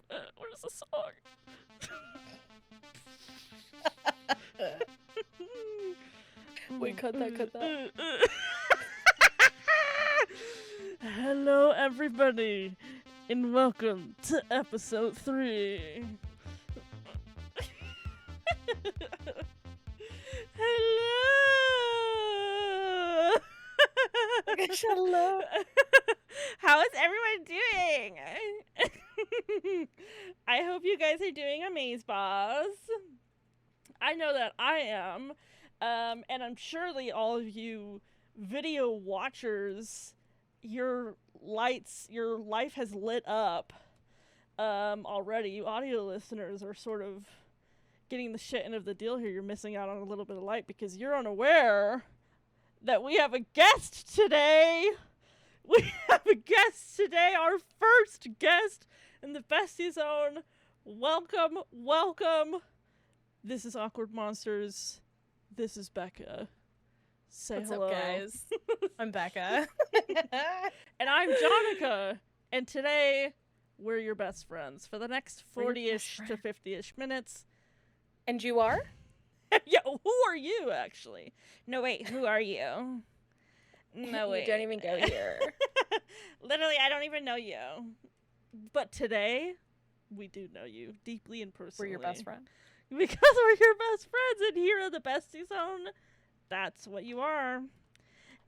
Where's the song? Wait, cut that. Hello, everybody, and welcome to episode 3. Hello. Hello. How is everyone doing? I hope you guys are doing amazeballs. I know that I am. And I'm surely all of you video watchers, your life has lit up already. You audio listeners are sort of getting the shit end of the deal here. You're missing out on a little bit of light because you're unaware that we have a guest today. We have a guest today, our first guest in the Bestie Zone. Welcome, welcome. This is Awkward Monsters. This is Becca. Say What's hello. up, guys? I'm Becca. And I'm Jonica. And today, we're your best friends for the next We're your 40-ish best to 50-ish minutes. And you are? Yeah, who are you, actually? No, wait, who are you? No, wait. You don't even go here. Literally, I don't even know you. But today, we do know you deeply and personally. We're your best friend. Because we're your best friends, and here in the Bestie Zone, that's what you are.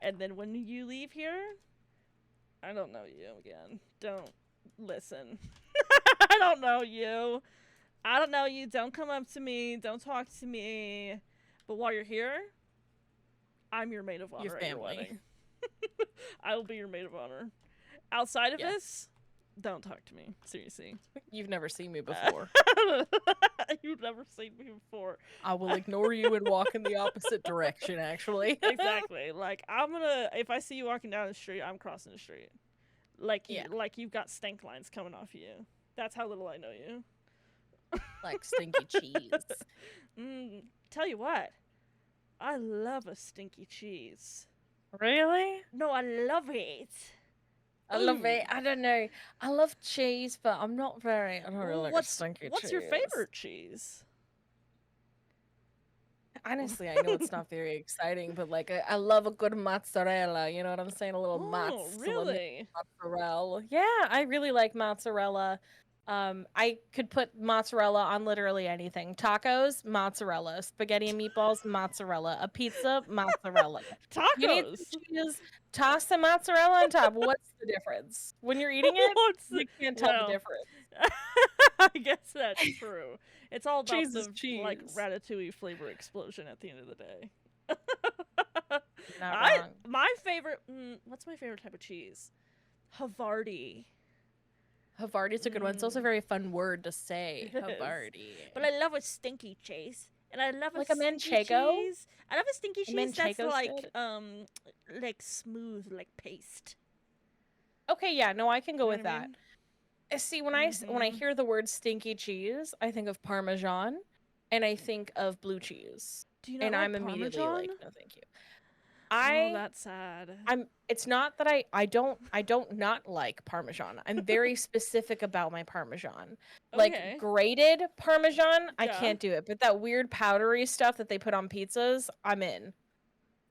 And then when you leave here, I don't know you again. Don't listen. I don't know you. I don't know you. Don't come up to me. Don't talk to me. But while you're here, I'm your maid of honor at your wedding. I will be your maid of honor. Outside of this, don't talk to me. Seriously. You've never seen me before. You've never seen me before. I will ignore you and walk in the opposite direction, actually. Exactly. Like, if I see you walking down the street, I'm crossing the street. Like, like you've got stank lines coming off of you. That's how little I know you. Like stinky cheese. Tell you what, I love a stinky cheese. Really? No, I love it. I love it. I don't know. I love cheese, but I don't really like a stinky cheese. What's your favorite cheese? Honestly, I know it's not very exciting, but like I love a good mozzarella. You know what I'm saying? A little Really? mozzarella. Yeah, I really like mozzarella. I could put mozzarella on literally anything. Tacos, mozzarella. Spaghetti and meatballs, mozzarella. A pizza, mozzarella. Tacos. You need some cheese, toss some mozzarella on top. What's the difference? When you're eating it, you can't tell the difference. I guess that's true. It's all about Cheese the is cheese. like ratatouille flavor explosion at the end of the day. Not wrong. My favorite. What's my favorite type of cheese? Havarti. Havarti's a good one. It's also a very fun word to say. It is. Havarti. But I love a stinky cheese. And I love like a manchego cheese. I love a stinky cheese that's like smooth, like paste. Okay, yeah, no, I can go You know with what I that. mean? See, when I hear the word stinky cheese, I think of Parmesan, and I think of blue cheese. Do you not and like I'm immediately Parmesan? like, no, thank you. Oh, that's sad. It's not that I don't not like Parmesan. I'm very specific about my Parmesan. Like Okay. grated Parmesan, I Yeah. can't do it. But that weird powdery stuff that they put on pizzas, I'm in.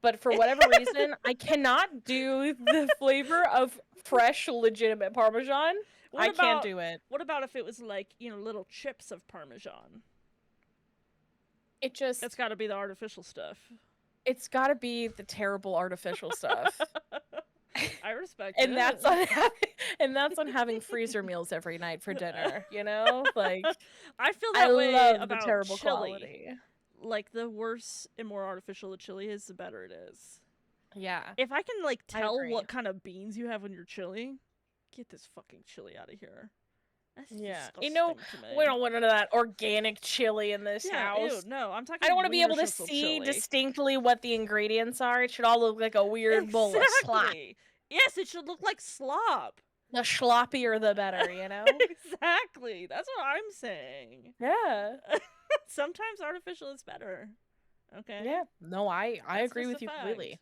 But for whatever reason, I cannot do the flavor of fresh, legitimate Parmesan. I can't do it. What about if it was like, little chips of Parmesan? That's got to be the artificial stuff. It's got to be the terrible artificial stuff. I respect and it. That's on having freezer meals every night for dinner, you know? Like I feel that way love about the terrible chili. quality. Like the worse and more artificial the chili is, the better it is. Yeah. If I can like tell agree. what kind of beans you have in your chili, get this fucking chili out of here. That's disgusting to me. We don't want none of that organic chili in this house. Ew, no, I'm talking. I don't want to be able to Wiener Schnitzel see chili. distinctly what the ingredients are. It should all look like a weird bowl of slop. Yes, it should look like slop. The sloppier the better, you know? Exactly. That's what I'm saying. Yeah. Sometimes artificial is better. Okay. Yeah. No, I agree just with a you fact. completely.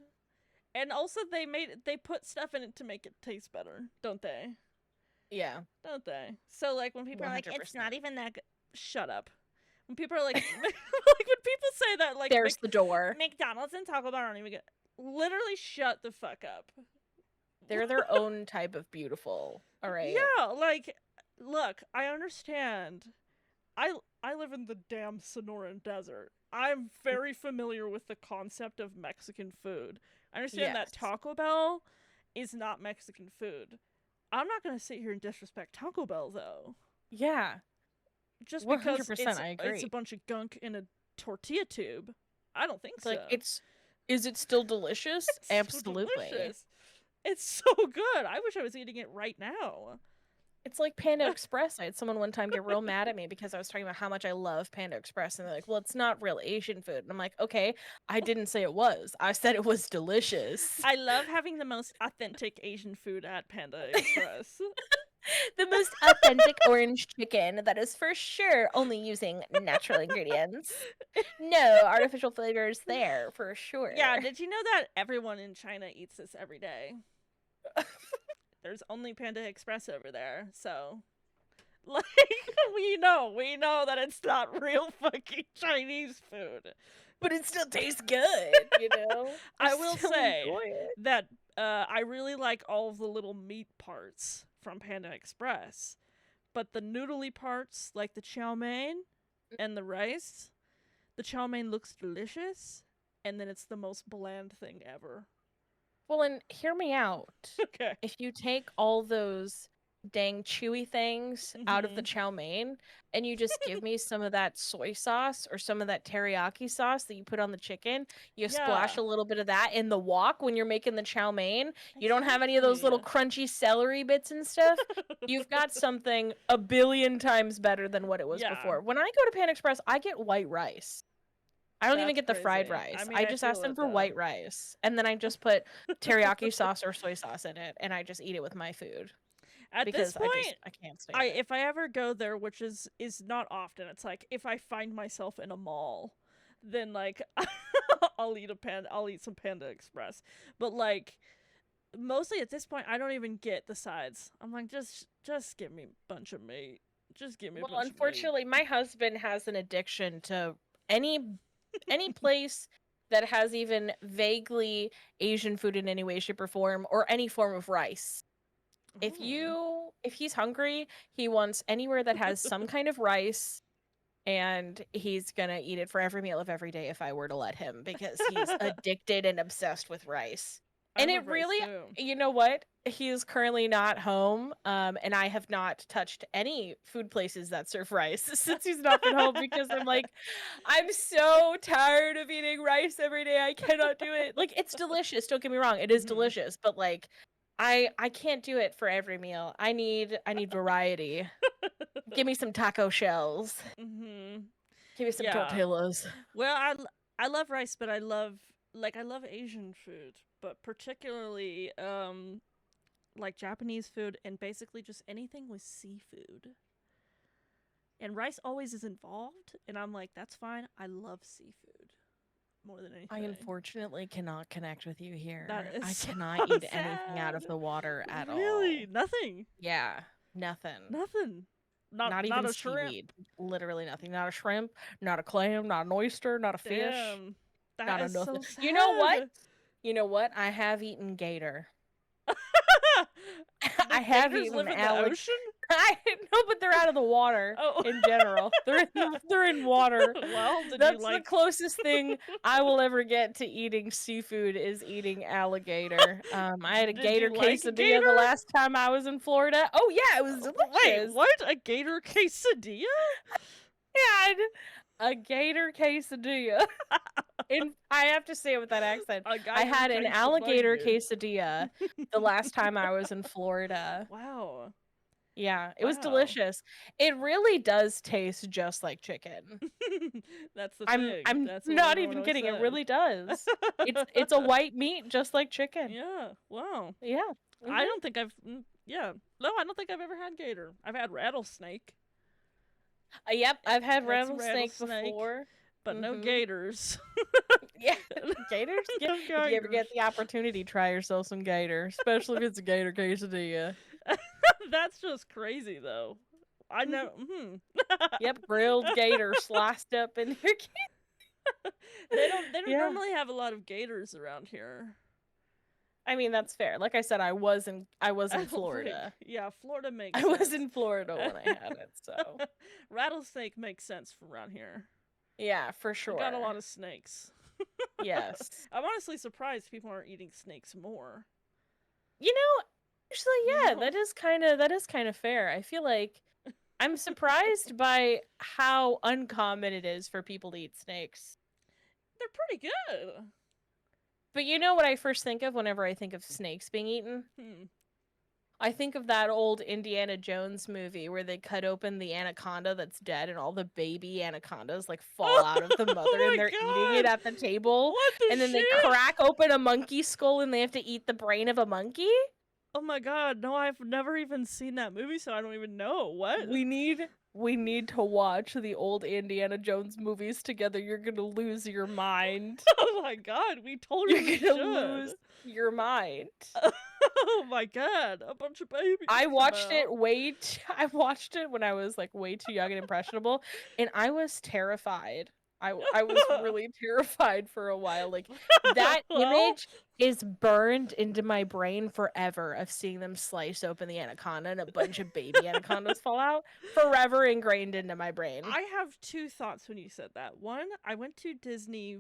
And also they put stuff in it to make it taste better, don't they? Yeah. don't they? So like when people are like, it's 100%. not even that good. Shut up. When people are like, like when people say that, like There's the door. McDonald's and Taco Bell don't even get. Literally, shut the fuck up. They're their own type of beautiful. All right. Yeah, like, look, I understand. I live in the damn Sonoran Desert. I'm very familiar with the concept of Mexican food. I understand that Taco Bell is not Mexican food. I'm not gonna sit here and disrespect Taco Bell though. Yeah. Just because 100%, I agree. it's a bunch of gunk in a tortilla tube. I don't think Like, so. is it still delicious? It's Absolutely. So delicious. It's so good. I wish I was eating it right now. It's like Panda Express. I had someone one time get real mad at me because I was talking about how much I love Panda Express. And they're like, well, it's not real Asian food. And I'm like, okay, I didn't say it was. I said it was delicious. I love having the most authentic Asian food at Panda Express. The most authentic orange chicken that is for sure only using natural ingredients. No artificial flavors there, for sure. Yeah, did you know that everyone in China eats this every day? There's only Panda Express over there, so like we know that it's not real fucking Chinese food. But it still tastes good, you know? I will say that I really like all of the little meat parts from Panda Express. But the noodly parts, like the chow mein and the rice, the chow mein looks delicious, and then it's the most bland thing ever. Well, and hear me out. Okay. If you take all those dang chewy things out of the chow mein and you just give me some of that soy sauce or some of that teriyaki sauce that you put on the chicken, you splash a little bit of that in the wok when you're making the chow mein. You don't have any of those little crunchy celery bits and stuff. You've got something a billion times better than what it was before. When I go to Pan Express, I get white rice. I don't even get the fried rice. I mean, I just ask them for white rice. And then I just put teriyaki sauce or soy sauce in it. And I just eat it with my food. At this point, I can't stand it. If I ever go there, which is not often, it's like if I find myself in a mall, then like I'll eat some Panda Express. But like mostly at this point, I don't even get the sides. I'm like, just give me a bunch of meat. Just give me a bunch of meat. Unfortunately, my husband has an addiction to any place that has even vaguely Asian food in any way, shape, or form, or any form of rice. If he's hungry, he wants anywhere that has some kind of rice, and he's gonna eat it for every meal of every day if I were to let him, because he's addicted and obsessed with rice. And it really, you know what? He is currently not home, and I have not touched any food places that serve rice since he's not been home, because I'm like, I'm so tired of eating rice every day. I cannot do it. Like, it's delicious. Don't get me wrong. It is delicious, but like, I can't do it for every meal. I need variety. Give me some taco shells. Give me some tortillas. Well, I love rice, but I love Asian food, but particularly like Japanese food and basically just anything with seafood. And rice always is involved, and I'm like, that's fine. I love seafood more than anything. I unfortunately cannot connect with you here. I so cannot eat sad. anything out of the water at all. Really? Nothing? Yeah, nothing. Nothing. Not even a seaweed. Literally nothing. Not a shrimp, not a clam, not an oyster, not a fish. Damn. That not is a nothing. So sad. You know what? You know what? I have eaten gator. I have eaten live in the ocean? I know, but they're out of the water in general. They're in water. Well, that's the closest thing I will ever get to eating seafood is eating alligator. I had a gator quesadilla the last time I was in Florida. Oh yeah, it was delicious. Wait, what? A gator quesadilla? Yeah, a gator quesadilla. I have to say it with that accent. I had an alligator quesadilla the last time I was in Florida. Wow. Yeah, it was delicious. It really does taste just like chicken. That's the thing. I'm not even kidding. It really does. It's a white meat just like chicken. Yeah. Wow. Yeah. I don't think I've. Yeah. No, I don't think I've ever had gator. I've had rattlesnake. Yep, I've had rattlesnake before. But no gators. Yeah, gators? If you ever get the opportunity, try yourself some gator. Especially if it's a gator quesadilla. That's just crazy, though. I know. Yep, grilled gator sliced up in your They don't Yeah. normally have a lot of gators around here. I mean, that's fair. Like I said, I was in Like, Florida. yeah, Florida makes I sense. was in Florida when I had it, so Rattlesnake makes sense from around here. yeah, for sure. We got a lot of snakes. Yes. I'm honestly surprised people aren't eating snakes more. You know, actually, yeah, No. that is kind of fair. I feel like I'm surprised by how uncommon it is for people to eat snakes. They're pretty good. But you know what I first think of whenever I think of snakes being eaten? I think of that old Indiana Jones movie where they cut open the anaconda that's dead and all the baby anacondas like fall out of the mother and they're eating it at the table. What the And then shit? they crack open a monkey skull and they have to eat the brain of a monkey? Oh my god, no, I've never even seen that movie, so I don't even know. What? We need to watch the old Indiana Jones movies together. You're gonna lose your mind. Oh my god, we totally You're gonna lose your mind. Oh my god, a bunch of babies. I watched it I watched it when I was like way too young and impressionable, and I was terrified. I was really terrified for a while. Like that image is burned into my brain forever of seeing them slice open the anaconda and a bunch of baby anacondas fall out. Forever ingrained into my brain. I have two thoughts when you said that. One, I went to Disney.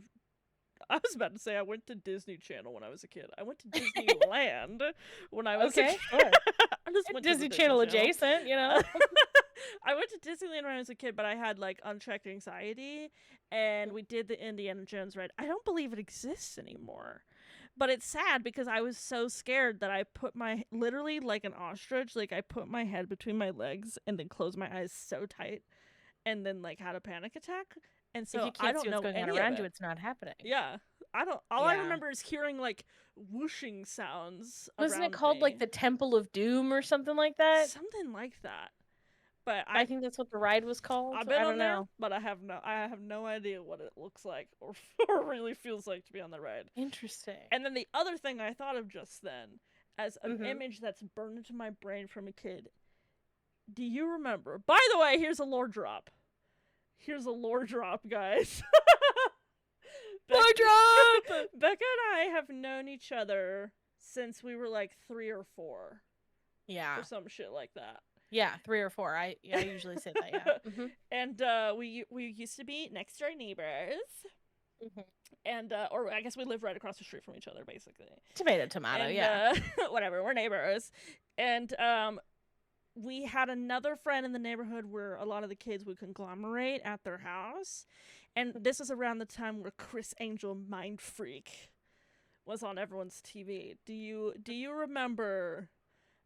I was about to say I went to Disney Channel when I was a kid. I went to Disneyland when I was a kid. Sure. I just went Disney to Channel adjacent, you know. I went to Disneyland when I was a kid, but I had like unchecked anxiety, and we did the Indiana Jones ride. I don't believe it exists anymore, but it's sad because I was so scared that I put literally like an ostrich, like I put my head between my legs and then closed my eyes so tight, and then like had a panic attack. And so if you can't I don't see what's know going on any around of you, it. it's not happening. Yeah, I don't. All I remember is hearing like whooshing sounds. Wasn't it around called me. like the Temple of Doom or something like that? Something like that. But I think that's what the ride was called. I've been on there, know. but I have no idea what it looks like or really feels like to be on the ride. Interesting. And then the other thing I thought of just then, as an image that's burned into my brain from a kid. Do you remember? By the way, here's a lore drop. Here's a lore drop, guys. Lore drop! Becca and I have known each other since we were like 3 or 4. Yeah. Or some shit like that. Yeah, 3 or 4. I usually say that, yeah. And we used to be next door neighbors. And or I guess we live right across the street from each other, basically. Tomato, yeah. Whatever, we're neighbors. And we had another friend in the neighborhood where a lot of the kids would conglomerate at their house. And this was around the time where Chris Angel Mind Freak was on everyone's TV. Do you remember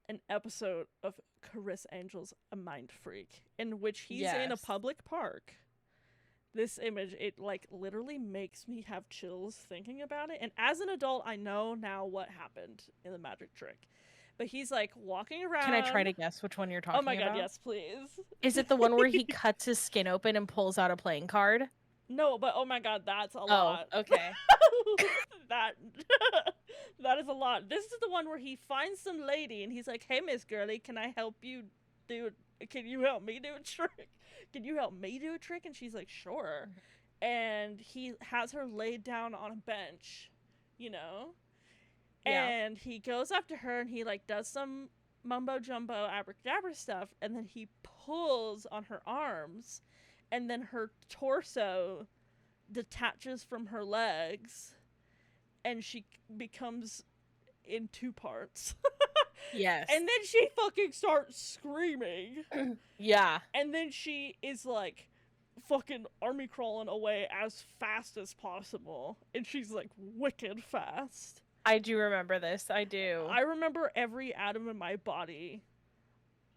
an episode of Chris Angel's A Mind Freak in which he's in a public park? This image, it like literally makes me have chills thinking about it. And as an adult, I know now what happened in the magic trick. But he's like walking around. Can I try to guess which one you're talking about? Oh my god, yes, please. Is it the one where he cuts his skin open and pulls out a playing card? No, but oh my god, that's a lot. Oh, okay. That is a lot. This is the one where he finds some lady and he's like, "Hey, Miss Girly, can I help you can you help me do a trick? Can you help me do a trick?" And she's like, "Sure." And he has her laid down on a bench, you know? Yeah. And he goes up to her and he like does some mumbo jumbo abracadabra stuff, and then he pulls on her arms, and then her torso detaches from her legs, and she becomes in 2 parts. Yes. And then she fucking starts screaming. Yeah. And then she is like fucking army crawling away as fast as possible. And she's like wicked fast. I do remember this. I do. I remember every atom in my body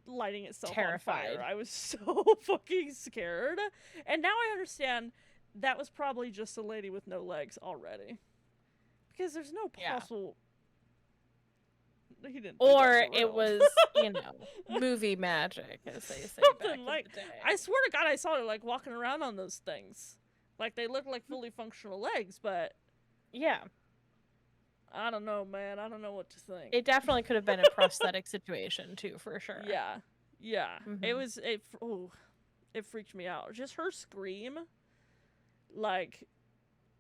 lighting itself terrified on fire. I was so fucking scared. And now I understand that was probably just a lady with no legs already. Because there's no possible... He didn't. Or it was, movie magic, as they say. Something like. I swear to God, I saw her like walking around on those things. Like they look like fully functional legs, but yeah. I don't know, man. I don't know what to think. It definitely could have been a prosthetic situation too, for sure. Yeah. Yeah. Mhm. It freaked me out. Just her scream, like,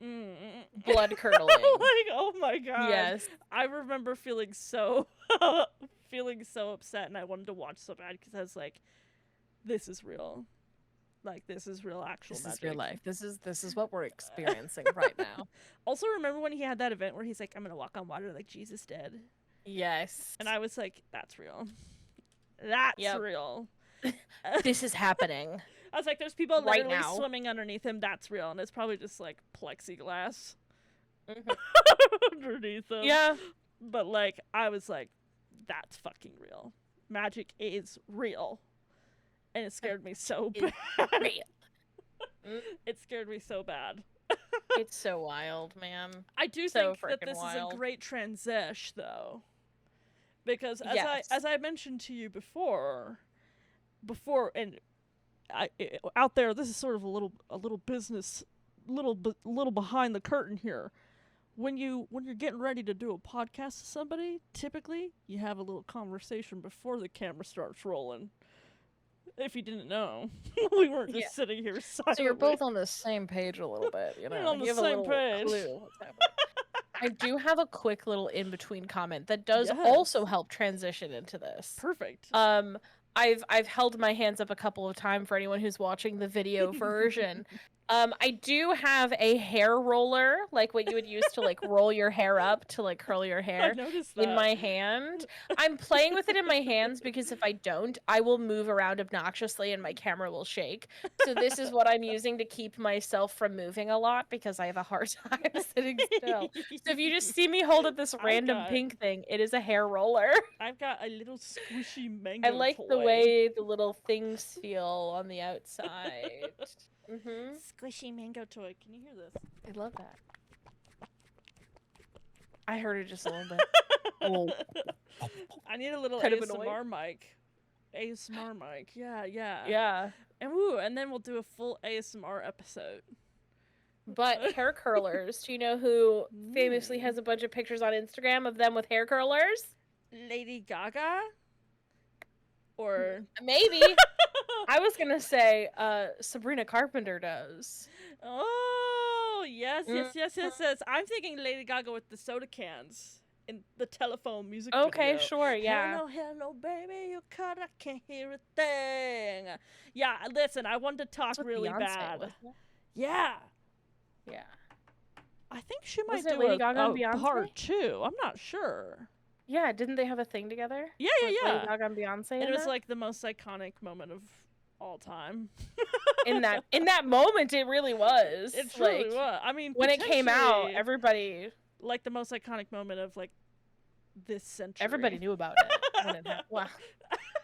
Blood curdling. like, oh my god. Yes. I remember feeling so upset, and I wanted to watch so bad because I was like, this is real. Like, this is real actual This magic. is real life. This is what we're experiencing right now. Also, remember when he had that event where he's like, I'm gonna walk on water like Jesus did? Yes. And I was like, that's real. That's real. This is happening. I was like, there's people right literally now. swimming underneath him. That's real. And it's probably just like plexiglass underneath him. Yeah. But like, I was like, that's fucking real. Magic is real. And it scared me so bad. It scared me so bad. It's so wild, man. I do So think that frickin' this wild. is a great transition, though. Because Yes. as I mentioned to you before, and out there, this is sort of a little business, little behind the curtain here. When you're getting ready to do a podcast to somebody, typically you have a little conversation before the camera starts rolling. If you didn't know, we weren't just sitting here silently. So you're both on the same page a little bit, you know. We're on the you have a same little page. clue what's happening. I do have a quick little in-between comment that does Yes. also help transition into this. Perfect. I've held my hands up a couple of times for anyone who's watching the video version. I do have a hair roller, like what you would use to like roll your hair up to like curl your I hair noticed that. in my hand. I'm playing with it in my hands because if I don't, I will move around obnoxiously and my camera will shake. So this is what I'm using to keep myself from moving a lot because I have a hard time sitting still. So if you just see me hold up this random pink thing, it is a hair roller. I've got a little squishy mango I like toy. the way the little things feel on the outside. Squishy mango toy. Can you hear this? I love that. I heard it just a little bit. Oh. I need a little Kind of ASMR mic. ASMR mic. Yeah. Yeah. And then we'll do a full ASMR episode. But hair curlers, do you know who famously has a bunch of pictures on Instagram of them with hair curlers? Lady Gaga? Or maybe. I was gonna say Sabrina Carpenter does. Oh, yes. I'm thinking Lady Gaga with the soda cans in the telephone music video. Okay, sure, yeah. Hello, baby, you cut, I can't hear a thing. Yeah, listen, I wanted to talk really Beyonce, bad. wasn't it? Yeah. Yeah. I think she might Wasn't it do Lady Gaga and a Beyonce? part 2. I'm not sure. Yeah, didn't they have a thing together? Yeah. Lady Gaga and Beyonce. And it was like the most iconic moment of all time. in that moment, it really was. It truly was. I mean, when it came out, everybody like the most iconic moment of like this century. Everybody knew about it when it happened. Well,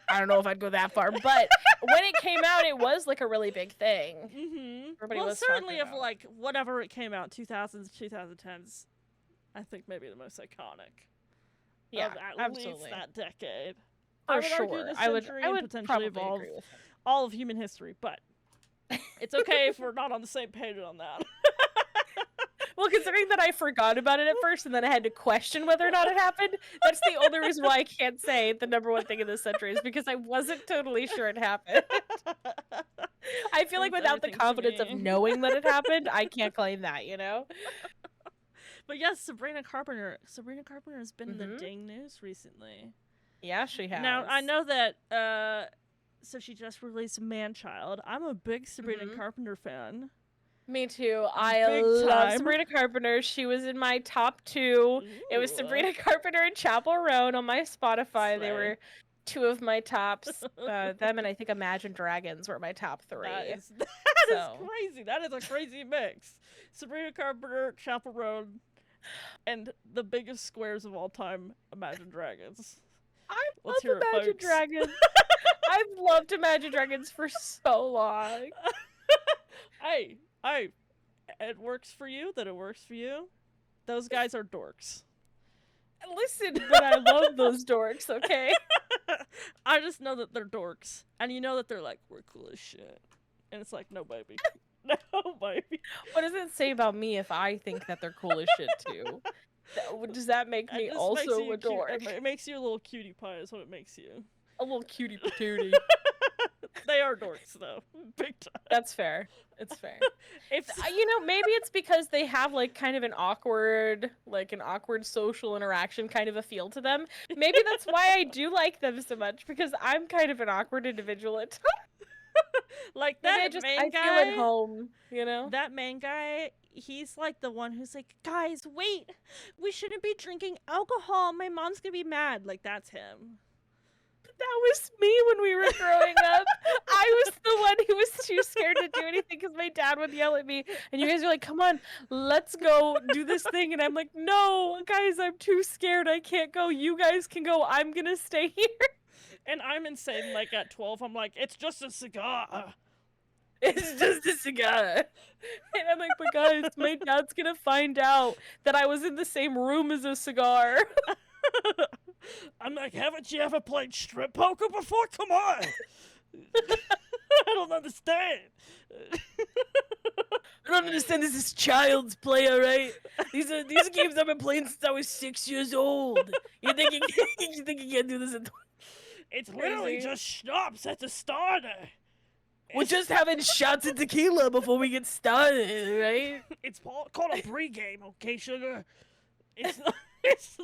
I don't know if I'd go that far, but when it came out, it was like a really big thing. Everybody was certainly talking of about. like whatever it came out, 2000s, 2010s. I think maybe the most iconic. Yeah, of at absolutely. least that decade. For I would sure. argue this I would century and potentially probably evolve agree with that. all of human history, but it's okay if we're not on the same page on that. Well, considering that I forgot about it at first and then I had to question whether or not it happened, that's the only reason why I can't say the number one thing in this century is because I wasn't totally sure it happened. I feel like Proves without the everything to confidence of me. knowing that it happened, I can't claim that, you know? But yes, Sabrina Carpenter. Sabrina Carpenter has been in the Mhm. dang news recently. Yeah, she has. Now, I know that, so she just released Man-Child. I'm a big Sabrina Mhm. Carpenter fan. Me too. I Big love time. Sabrina Carpenter. She was in my top 2. It was Ooh. Sabrina Carpenter and Chapel Roan on my Spotify. They Slay. were 2 of my tops. Them and I think Imagine Dragons were my top 3. That is So. crazy. That is a crazy mix. Sabrina Carpenter, Chapel Roan, and the biggest squares of all time, Imagine Dragons. I Let's hear love it, Imagine folks. Dragons. I've loved Imagine Dragons for so long. Hey, it works for you, then it works for you. Those guys are dorks. Listen, but I love those dorks, okay? I just know that they're dorks. And you know that they're like, we're cool as shit. And it's like, no, baby. No, baby. What does it say about me if I think that they're cool as shit too? Does that make me also a dork? It makes you a little cutie pie is what it makes you. A little cutie patootie. They are dorks, though. Big time. That's fair. It's fair. If Maybe it's because they have like kind of an awkward social interaction kind of a feel to them. Maybe that's why I do like them so much, because I'm kind of an awkward individual at times. Like that I feel at home, That main guy, he's like the one who's like, guys, wait, we shouldn't be drinking alcohol. My mom's gonna be mad. Like, that's him. That was me when we were growing up. I was the one who was too scared to do anything because my dad would yell at me. And you guys are like, come on, let's go do this thing. And I'm like, no, guys, I'm too scared. I can't go. You guys can go. I'm going to stay here. And I'm insane. Like, at 12, I'm like, it's just a cigar. It's just a cigar. And I'm like, but guys, my dad's going to find out that I was in the same room as a cigar. I'm like, haven't you ever played strip poker before? Come on. I don't understand. I don't understand. This is child's play, all right? These are games I've been playing since I was 6 years old. You think you can't do this at It's literally just schnapps at the starter. We're just having shots of tequila before we get started, right? It's called a pregame, okay, sugar? It's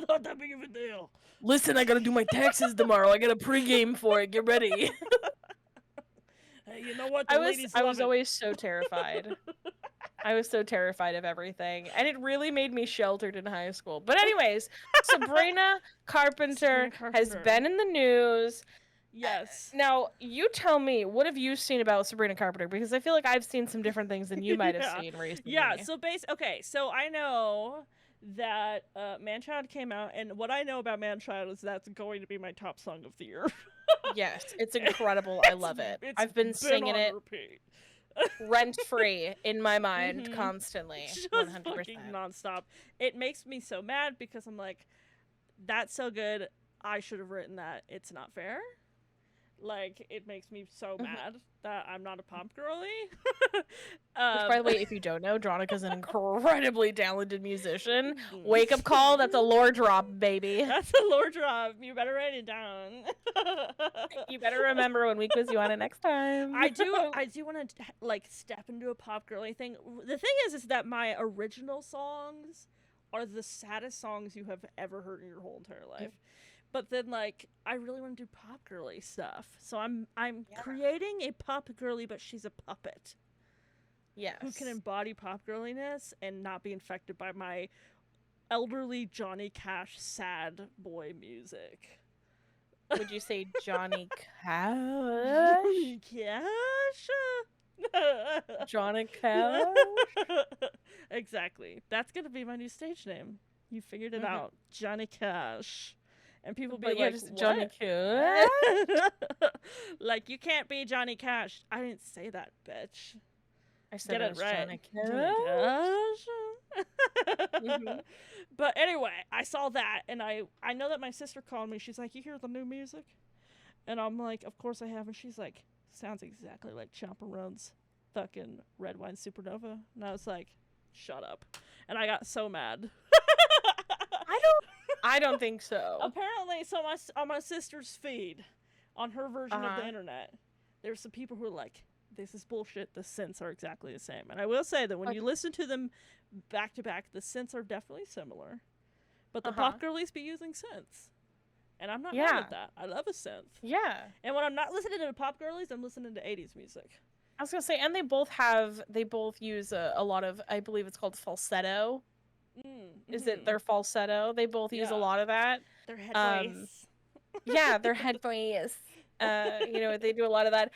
not that big of a deal. Listen, I gotta do my taxes tomorrow. I got a pregame for it. Get ready. Hey, you know what? I was always so terrified. I was so terrified of everything, and it really made me sheltered in high school. But anyways, Sabrina Carpenter has been in the news. Yes. Now, you tell me, what have you seen about Sabrina Carpenter? Because I feel like I've seen some different things than you might have seen recently. Yeah, so I know that Manchild came out, and what I know about Manchild is that's going to be my top song of the year. Yes, it's incredible. I love it. I've been singing it rent-free in my mind constantly. Just 100%. fucking nonstop. It makes me so mad because I'm like, that's so good. I should have written that. It's not fair. Like, it makes me so mad that I'm not a pop girly. Which, by the way, if you don't know, Dronika's an incredibly talented musician. Wake up call, that's a lore drop, baby. That's a lore drop. You better write it down. You better remember when we quiz you on it next time. I do want to, like, step into a pop girly thing. The thing is that my original songs are the saddest songs you have ever heard in your whole entire life. But then, like, I really want to do pop girly stuff. So I'm creating a pop girly, but she's a puppet. Yes. Who can embody pop girliness and not be infected by my elderly Johnny Cash sad boy music. Would you say Johnny Cash? Johnny Cash? Johnny Cash? Exactly. That's going to be my new stage name. You figured it out. Johnny Cash. And people be like, just Johnny Cash? Like, you can't be Johnny Cash. I didn't say that, bitch. I said it right. Johnny Cash. But anyway, I saw that, and I know that my sister called me. She's like, you hear the new music? And I'm like, of course I have. And she's like, sounds exactly like Chaperone's fucking Red Wine Supernova. And I was like, shut up. And I got so mad. I don't think so. Apparently, on my sister's feed, on her version of the internet, there's some people who are like, this is bullshit. The synths are exactly the same. And I will say that when you listen to them back to back, the synths are definitely similar. But the pop girlies be using synths. And I'm not mad at that. I love a synth. Yeah. And when I'm not listening to pop girlies, I'm listening to 80s music. I was going to say, and they both use a lot of, I believe it's called falsetto. Is it their falsetto? They both use a lot of that. Their head voice. Yeah, their head voice. They do a lot of that,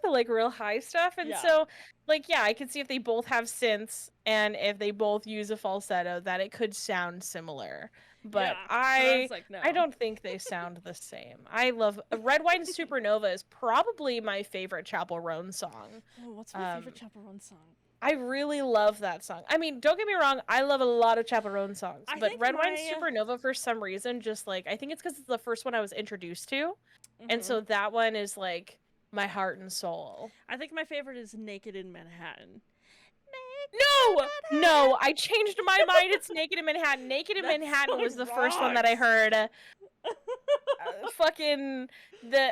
like real high stuff. And so, like, I can see if they both have synths and if they both use a falsetto, that it could sound similar. But I don't think they sound the same. I love Red Wine Supernova is probably my favorite Chaperone song. Oh, what's my favorite Chaperone song? I really love that song. I mean, don't get me wrong, I love a lot of Chaperone songs, but Red Wine Supernova, for some reason, just like, I think it's because it's the first one I was introduced to, and so that one is like my heart and soul. I think my favorite is Naked in Manhattan. No, I changed my mind. It's Naked in Manhattan. Naked in That's Manhattan so was the first one that I heard.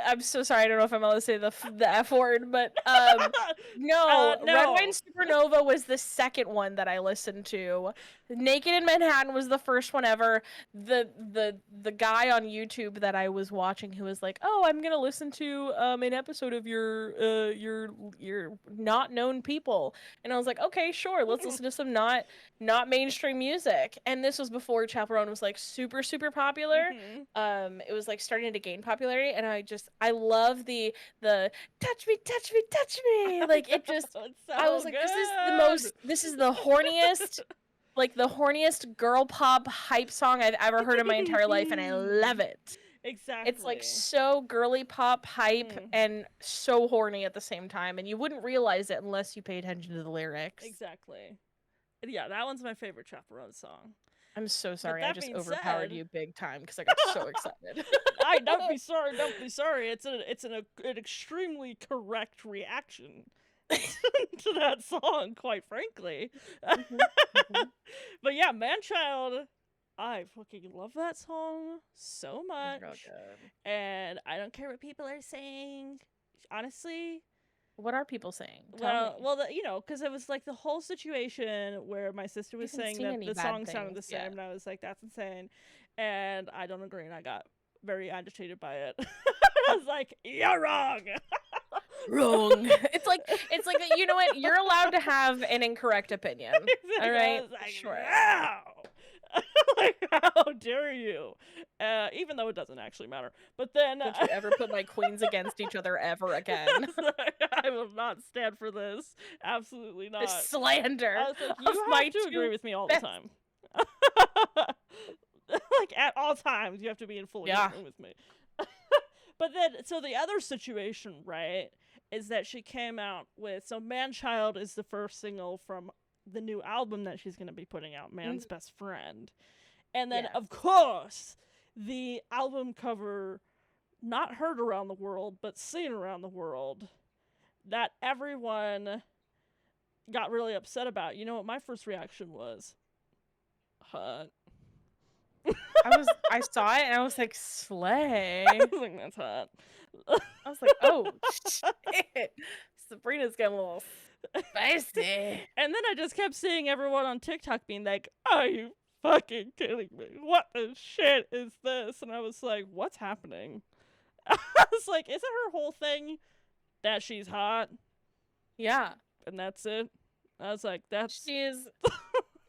I'm so sorry. I don't know if I'm allowed to say the F word, but no, No. Red Wine Supernova was the second one that I listened to. Naked in Manhattan was the first one ever. The guy on YouTube that I was watching who was like, "Oh, I'm gonna listen to an episode of your not known people," and I was like, "Okay, sure, let's listen to some not mainstream music." And this was before Chaperone was like super popular. It was like starting to gain popularity, and I love the touch me, like it just So I was like, this is the horniest, like the horniest girl pop hype song I've ever heard in my entire life, and I love it. Exactly. It's like so girly pop hype and so horny at the same time, and you wouldn't realize it unless you pay attention to the lyrics. Exactly. Yeah, that one's my favorite Chaperone song. I'm so sorry, I just overpowered you big time because I got so excited. Don't be sorry, don't be sorry. It's an extremely correct reaction to that song, quite frankly. But yeah, Manchild, I fucking love that song so much. And I don't care what people are saying. Honestly, what are people saying? Because it was like the whole situation where my sister was saying that the song sounded the same, and I was like, that's insane, and I don't agree, and I got very agitated by it. I was like, you're wrong. Wrong. It's like you know what? You're allowed to have an incorrect opinion. Exactly. All right, like, sure. No! Like, how dare you? Even though it doesn't actually matter. But then don't you ever put my queens against each other ever again. I will not stand for this. Absolutely not. This slander. I was like, you have to agree with me all the time. Like at all times, you have to be in full agreement with me. But then, so the other situation, right, is that she came out with, so Manchild is the first single from the new album that she's going to be putting out, Man's Best Friend. And then, of course, the album cover, not heard around the world, but seen around the world, that everyone got really upset about. You know what my first reaction was? Hot. I saw it and I was like, slay. I was like, that's hot. I was like, oh shit. Sabrina's getting a little spicy. And then I just kept seeing everyone on TikTok being like, are you fucking kidding me? What the shit is this? And I was like, what's happening? I was like, isn't her whole thing that she's hot? Yeah. And that's it? I was like,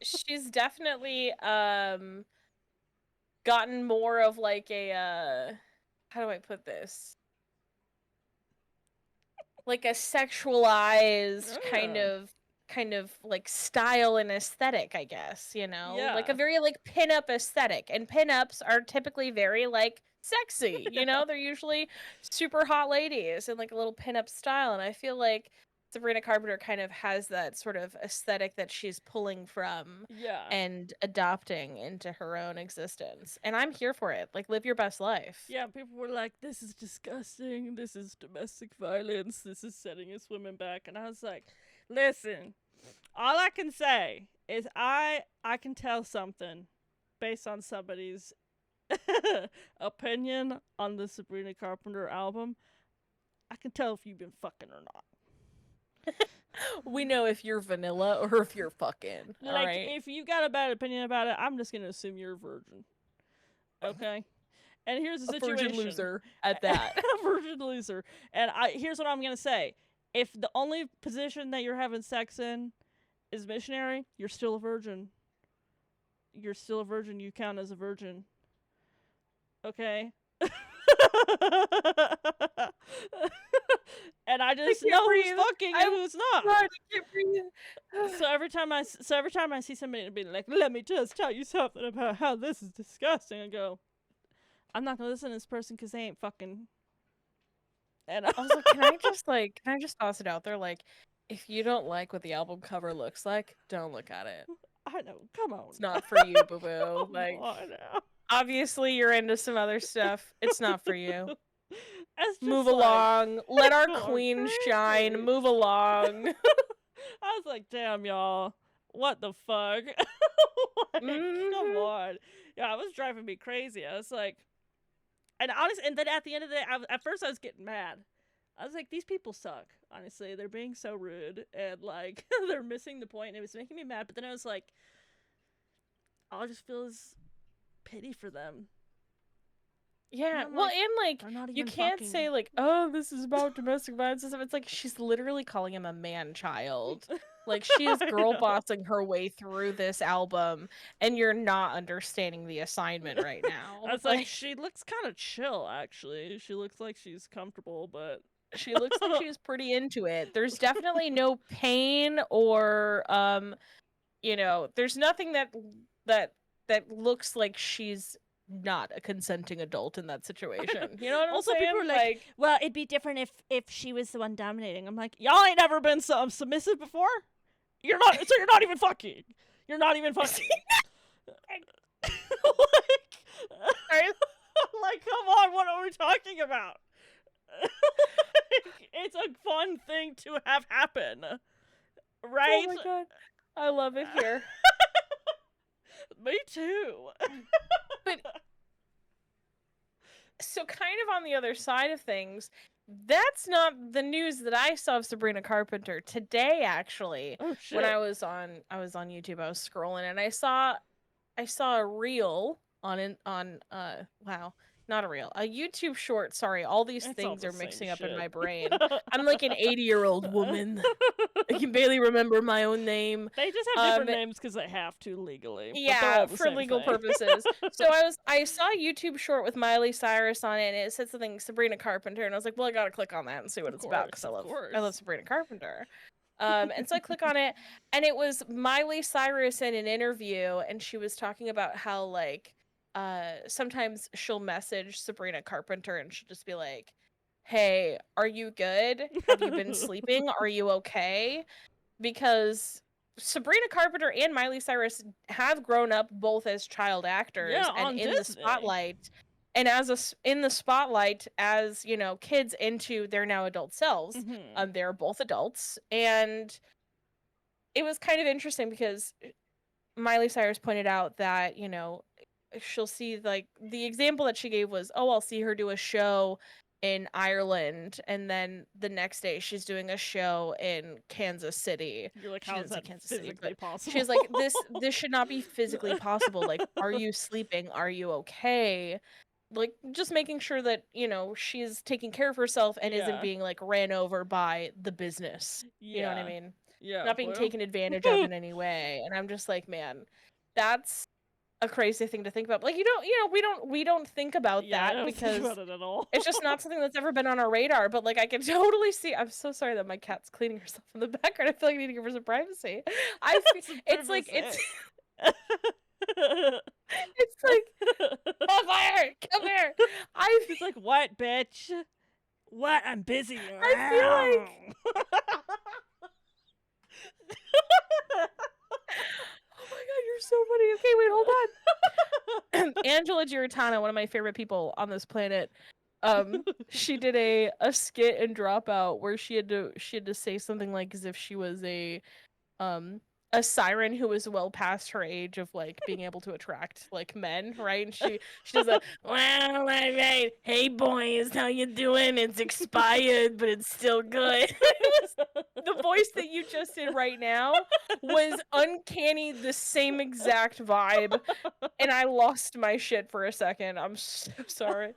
she's definitely gotten more of like a how do I put this? Like a sexualized kind of like style and aesthetic, I guess, you know? Yeah. Like a very like pinup aesthetic. And pinups are typically very like sexy, you know? They're usually super hot ladies in like a little pinup style. And I feel like Sabrina Carpenter kind of has that sort of aesthetic that she's pulling from and adopting into her own existence. And I'm here for it. Like, live your best life. Yeah, people were like, this is disgusting. This is domestic violence. This is setting us women back. And I was like, listen, all I can say is I can tell something based on somebody's opinion on the Sabrina Carpenter album. I can tell if you've been fucking or not. We know if you're vanilla or if you're fucking. Like, right? If you got a bad opinion about it, I'm just gonna assume you're a virgin. Okay? And here's the situation. A virgin loser at that. A virgin loser. And here's what I'm gonna say. If the only position that you're having sex in is missionary, you're still a virgin. You're still a virgin. You count as a virgin. Okay? And I just know who's fucking and who's not. I can't breathe. So every time I see somebody be like, let me just tell you something about how this is disgusting, I go, I'm not gonna listen to this person because they ain't fucking. And I was like, can I just toss it out there? Like, if you don't like what the album cover looks like, don't look at it. I know. Come on. It's not for you, boo boo. Like, obviously you're into some other stuff. It's not for you. Move along. Let our queen shine. Move along. I was like, damn, y'all. What the fuck? Like, come on. Yeah, it was driving me crazy. I was like, and honestly, and then at the end of the day, at first I was getting mad. I was like, these people suck. Honestly, they're being so rude and like they're missing the point, and it was making me mad. But then I was like, all I just feel is pity for them. Yeah, And well, like, and like they're not you even can't fucking... say like, oh, this is about domestic violence and stuff. It's like she's literally calling him a man child. Like she is girl bossing her way through this album, and you're not understanding the assignment right now. I was like, she looks kind of chill, actually. She looks like she's comfortable, but she looks like she's pretty into it. There's definitely no pain or there's nothing that looks like she's not a consenting adult in that situation. You know what I'm also saying? people are like, well, it'd be different if she was the one dominating. I'm like, y'all ain't ever been submissive before? You're not, so you're not even fucking. You're not even fucking. like, come on, what are we talking about? It's a fun thing to have happen, right? Oh my god, I love it here. Me too. But so kind of on the other side of things, that's not the news that I saw of Sabrina Carpenter today. Actually, oh, shit. When I was on YouTube, I was scrolling and I saw a reel on wow, not a reel, a YouTube short. Sorry, all these things are mixing up in my brain. I'm like an 80-year-old woman. I can barely remember my own name. They just have different names because they have to legally. Yeah, for legal purposes. So I saw a YouTube short with Miley Cyrus on it, and it said something Sabrina Carpenter, and I was like, well, I gotta click on that and see what it's about because I love Sabrina Carpenter. And so I click on it, and it was Miley Cyrus in an interview, and she was talking about how like sometimes she'll message Sabrina Carpenter and she'll just be like, hey, are you good? Have you been sleeping? Are you okay? Because Sabrina Carpenter and Miley Cyrus have grown up both as child actors and in the spotlight. And in the spotlight as, kids into their now adult selves. Mm-hmm. They're both adults. And it was kind of interesting because Miley Cyrus pointed out that, she'll see, like, the example that she gave was, oh, I'll see her do a show in Ireland, and then the next day she's doing a show in Kansas City. You're like, how is that physically possible? She's like, this should not be physically possible. Like, are you sleeping? Are you okay? Like, just making sure that, she's taking care of herself and isn't being, like, ran over by the business. You know what I mean? Yeah. Not being taken advantage of in any way. And I'm just like, man, that's a crazy thing to think about. Like, we don't think about that because think about it at all. it's just not something that's ever been on our radar. But like, I can totally see. I'm so sorry that my cat's cleaning herself in the background. I feel like I need to give her some privacy. It's like it's like come here. It's like, what, bitch? What? I'm busy. I feel like. Oh my god, you're so funny. Okay, wait, hold on. Angela Giratana, one of my favorite people on this planet, she did a skit in Dropout where she had to say something like as if she was a siren who was well past her age of like being able to attract like men, right? And she does a well, all right, hey boys, how you doing? It's expired, but it's still good. The voice that you just did right now was uncanny, the same exact vibe, and I lost my shit for a second. I'm so sorry.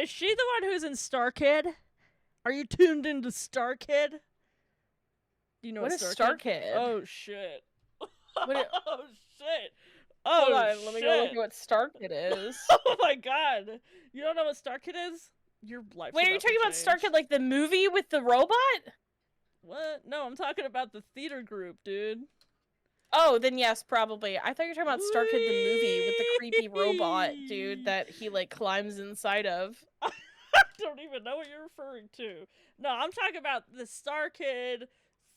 Is she the one who's in Star Kid? Are you tuned into Star Kid? Do you know what is Star Kid? Oh shit. Oh shit. Hold on, let me go look at what Star Kid is. Oh my god. You don't know what Star Kid is? Your life. Wait, are you talking about Star Kid like the movie with the robot? What? No, I'm talking about the theater group, dude. Oh, then yes, probably. I thought you were talking about Star Kid the movie with the creepy robot dude that he like climbs inside of. I don't even know what you're referring to. No, I'm talking about the Star Kid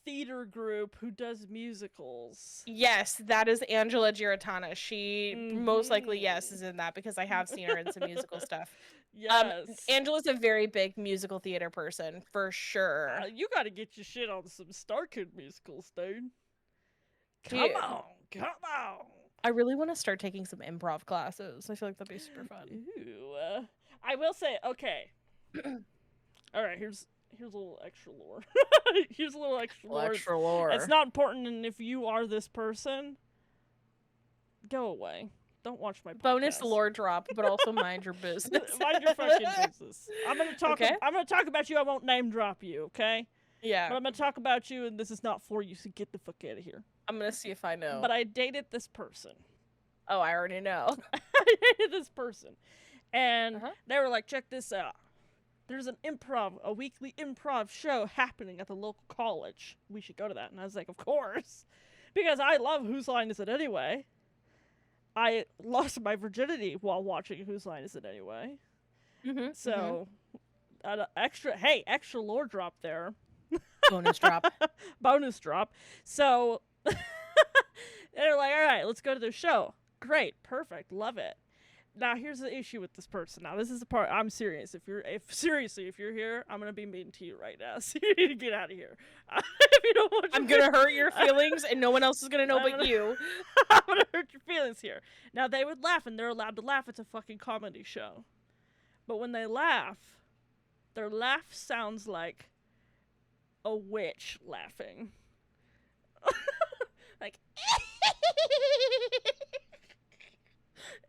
theater group who does musicals. Yes, that is Angela Giratana. She most likely, yes, is in that because I have seen her in some musical stuff. Yes. Angela's a very big musical theater person, for sure. You gotta get your shit on some Star Kid musicals, dude. Dude. Come on. I really want to start taking some improv classes. I feel like that'd be super fun. Ooh. I will say, okay. All right, here's a little extra lore. Here's a little extra lore. Extra lore. It's not important, and if you are this person, go away. Don't watch my podcast. Bonus lore drop, but also mind your business. Mind your fucking business. I'm gonna talk. Okay. I'm gonna talk about you. I won't name drop you. Okay. Yeah. But I'm gonna talk about you, and this is not for you. So get the fuck out of here. I'm gonna see if I know. But I dated this person. Oh, I already know. I dated this person, and they were like, "Check this out. There's a weekly improv show happening at the local college. We should go to that." And I was like, "Of course," because I love Whose Line Is It Anyway. I lost my virginity while watching Whose Line Is It Anyway. So, extra lore drop there. Bonus drop. Bonus drop. So, they're like, all right, let's go to the show. Great. Perfect. Love it. Now, here's the issue with this person. Now, this is the part. I'm serious. If you're here, I'm gonna be mean to you right now. So you need to get out of here. If you don't want, I'm gonna hurt your feelings, and no one else is gonna know but you. I'm gonna hurt your feelings here. Now, they would laugh, and they're allowed to laugh. It's a fucking comedy show. But when they laugh, their laugh sounds like a witch laughing. Like,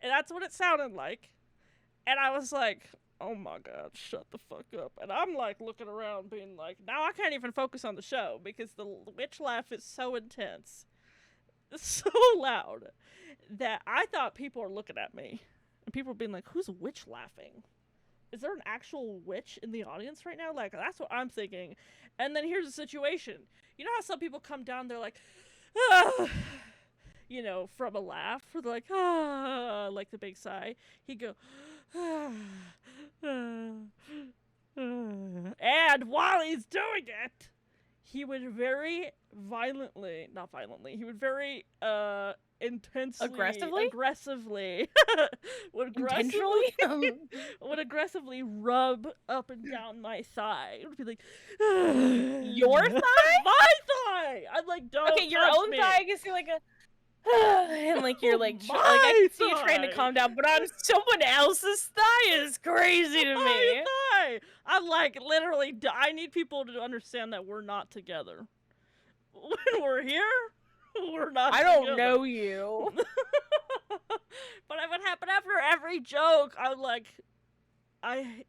and that's what it sounded like. And I was like, oh my god, shut the fuck up. And I'm like looking around being like, now I can't even focus on the show because the witch laugh is so intense, so loud, that I thought people are looking at me. And people are being like, who's witch laughing? Is there an actual witch in the audience right now? Like, that's what I'm thinking. And then here's the situation. You know how some people come down, they're like, ah, you know, from a laugh. They're like, ah, like the big sigh. He'd go, ah, ah, ah. And while he's doing it, he would very violently, not violently, he would very intensely, aggressively would aggressively rub up and down my thigh. It would be like, your thigh? My thigh. I'm like, don't. Okay, your touch own me. thigh. I can see like a. And like you're like, My I can see you trying to thigh. calm down, but on someone else's thigh is crazy to My me. thigh. I'm like, literally, I need people to understand that we're not together. When we're here, we're not I don't together. know you. But it would happen after every joke. I'm like, I'm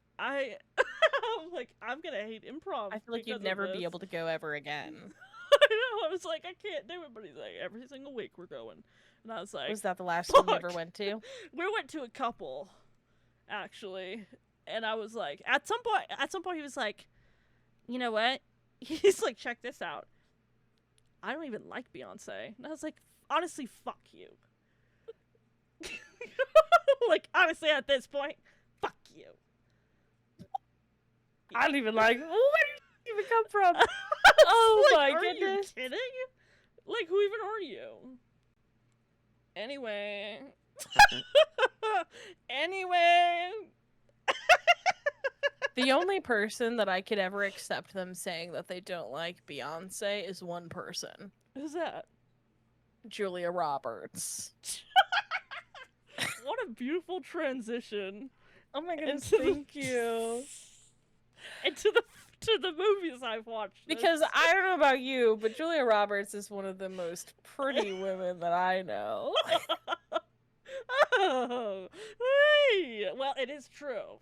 like, I'm gonna hate improv. I feel like you'd because of never this. be able to go ever again. I know. I was like, I can't do it. But he's like, every single week we're going, and I was like, Was that the last one you ever fuck. went to? We went to a couple, actually, and I was like, at some point, he was like, you know what? He's like, check this out. I don't even like Beyonce, and I was like, honestly, fuck you. Like, honestly, at this point, fuck you. I don't even like. Where did you even come from? Oh Like, my are goodness! you kidding? Like, who even are you? Anyway. Anyway. The only person that I could ever accept them saying that they don't like Beyonce is one person. Who's that? Julia Roberts. What a beautiful transition. Oh my goodness, Into the- thank you. And to the movies I've watched. Because I don't know about you, but Julia Roberts is one of the most pretty women that I know. Oh, hey. Well, it is true.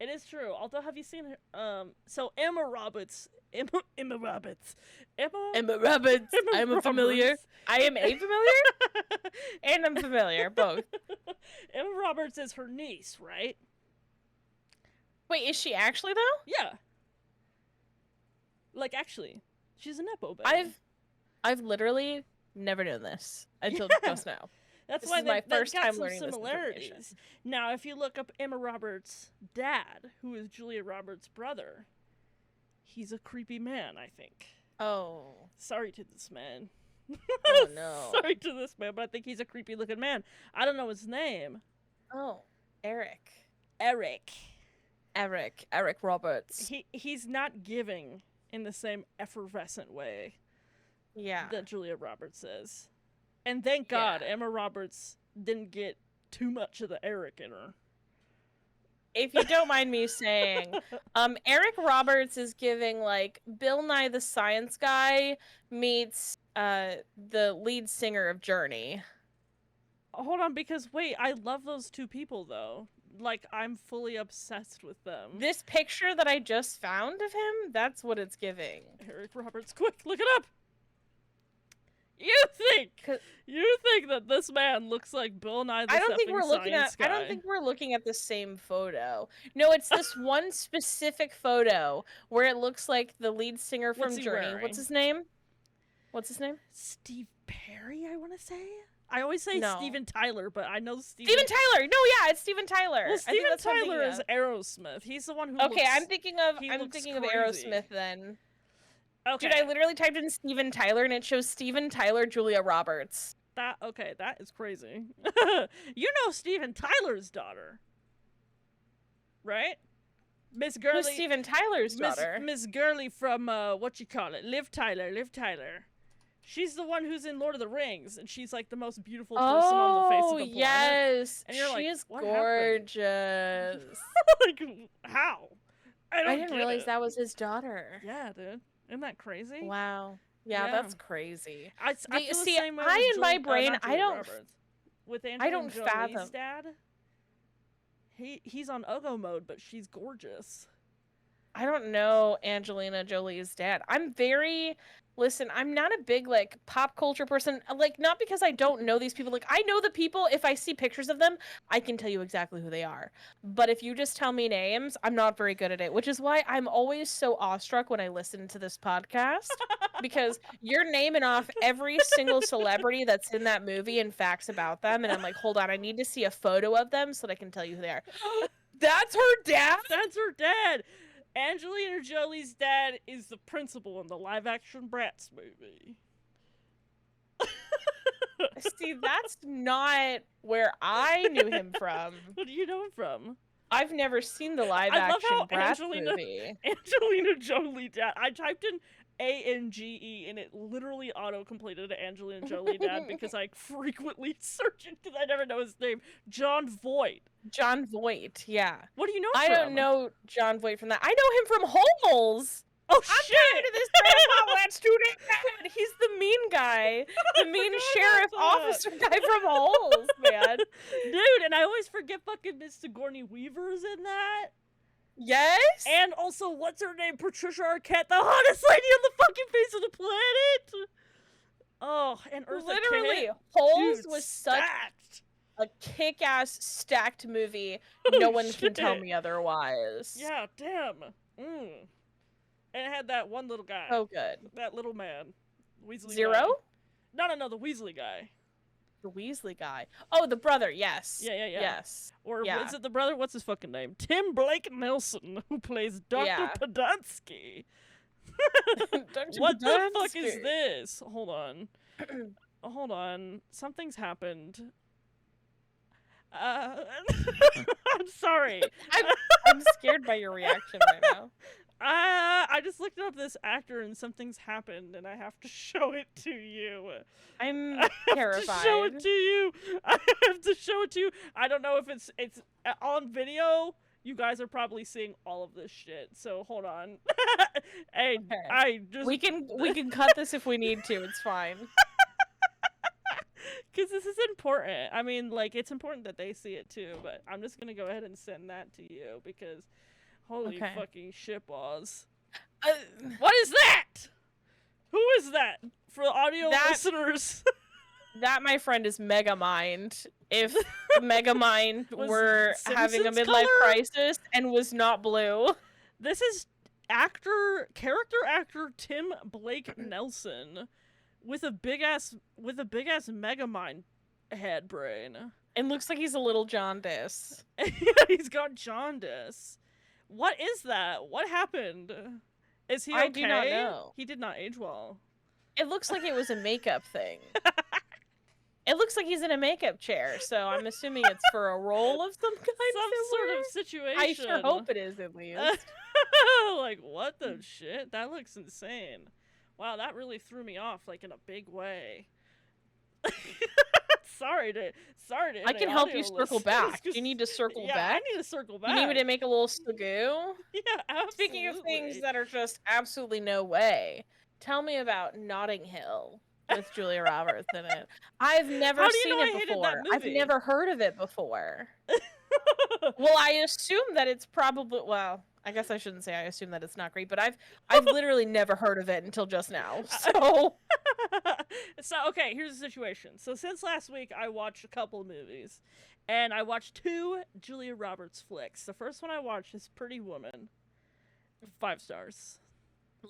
It is true. Although, have you seen her? So Emma Roberts. Emma Roberts. I'm familiar. I am a familiar, and I'm familiar, both. Emma Roberts is her niece, right? Wait, is she actually though? Yeah. Like, actually, she's a nepo baby. I've literally never known this until Yeah. just now. That's This why is my they've first got time some learning this similarities. information. Now, if you look up Emma Roberts' dad, who is Julia Roberts' brother, he's a creepy man, I think. Oh. Sorry to this man. Oh no. Sorry to this man, but I think he's a creepy looking man. I don't know his name. Oh, Eric. Eric. Eric Roberts. He's not giving in the same effervescent way Yeah. that Julia Roberts is. And thank God Emma Roberts didn't get too much of the Eric in her. If you don't mind me saying, Eric Roberts is giving like Bill Nye the Science Guy meets the lead singer of Journey. Hold on, because wait, I love those two people though. Like, I'm fully obsessed with them. This picture that I just found of him, that's what it's giving. Eric Roberts, quick, look it up! You think that this man looks like Bill Nye the Science Guy? I don't think we're looking at the same photo. No, it's this one specific photo where it looks like the lead singer from Journey. Wearing? What's his name? Steve Perry, I want to say? I always say No. Steven Tyler, but I know Steven Tyler! No, yeah, it's Steven Tyler. Well, Steven Tyler is Aerosmith. He's the one who Okay, looks, I'm thinking of crazy. Aerosmith then. Okay. Dude, I literally typed in Steven Tyler and it shows Steven Tyler, Julia Roberts. That is crazy. You know Steven Tyler's daughter, right? Miss Gurley. Who's Steven Tyler's daughter? Miss Gurley from Liv Tyler. She's the one who's in Lord of the Rings, and she's like the most beautiful person on the face of the planet. Yes, and you're she like, is what gorgeous. Like, how? I didn't realize that was his daughter. Yeah, dude. Isn't that crazy? Wow. Yeah, that's crazy. I feel the see, same way I with in my brain, I don't. Roberts. With Angelina Jolie's fathom. dad, he's on Ugo mode, but she's gorgeous. I don't know Angelina Jolie's dad. Listen, I'm not a big, like, pop culture person. Like, not because I don't know these people. Like, I know the people. If I see pictures of them, I can tell you exactly who they are. But if you just tell me names, I'm not very good at it, which is why I'm always so awestruck when I listen to this podcast. Because you're naming off every single celebrity that's in that movie and facts about them. And I'm like, hold on, I need to see a photo of them so that I can tell you who they are. That's her dad? That's her dad. Angelina Jolie's dad is the principal in the live-action Bratz movie. See, that's not where I knew him from. Where do you know him from? I've never seen the live-action Bratz movie. Angelina Jolie dad. I typed in ANGE and it literally auto-completed Angelina Jolie dad because I frequently search it because I never know his name. Jon Voight. Jon Voight, yeah. What do you know I from? don't know Jon Voight from that. I know him from Holes. Oh, I'm shit! tired of this grandpa. Let's do that. He's the mean guy. The mean sheriff officer guy from Holes, man. Dude, and I always forget fucking Miss Sigourney Weaver's in that. Yes? And also, what's her name? Patricia Arquette, the hottest lady on the fucking face of the planet! Oh, and Eartha Literally, Kitt. Holes Dude, was stacked. such a kick-ass stacked movie. No one can tell me otherwise. Yeah, damn. And it had that one little guy. Oh, good. That little man. Weasley Zero? Guy. No, the Weasley guy. The Weasley guy. Oh, the brother, yes. Yeah. Yes. Or is it the brother? What's his fucking name? Tim Blake Nelson, who plays Dr. Podansky. What the fuck is this? Hold on. Something's happened. I'm sorry. I'm scared by your reaction right now. I just looked up this actor and something's happened and I have to show it to you. I'm terrified. I have to show it to you. I have to show it to you. I don't know if it's on video. You guys are probably seeing all of this shit. So hold on. Hey, okay. We can cut this if we need to. It's fine. Because this is important. I mean, like, it's important that they see it too, but I'm just going to go ahead and send that to you because holy fucking shitballs. What is that? Who is that? For audio listeners. That, my friend, is Megamind. If Megamind were having a midlife crisis and was not blue. This is character actor Tim Blake Nelson with a big ass Megamind head brain. It looks like he's a little jaundice. He's got jaundice. What is that? What happened? Is he okay? I do not know. He did not age well. It looks like it was a makeup thing. It looks like he's in a makeup chair, so I'm assuming it's for a role of some kind. Some sort of situation. I sure hope it is, at least. Like, what the shit? That looks insane. Wow, that really threw me off, like, in a big way. Sorry to I can help you circle back. Do you need to circle back? I need to circle back. You need me to make a little sagoo? Yeah, absolutely. Speaking of things that are just absolutely no way, tell me about Notting Hill with Julia Roberts in it. I've never seen it before. I've never heard of it before. Well, I assume that it's probably, well, I guess I shouldn't say I assume that it's not great, but I've literally never heard of it until just now. So okay, here's the situation. So since last week, I watched a couple of movies, and I watched 2 Julia Roberts flicks. The first one I watched is Pretty Woman. 5 stars.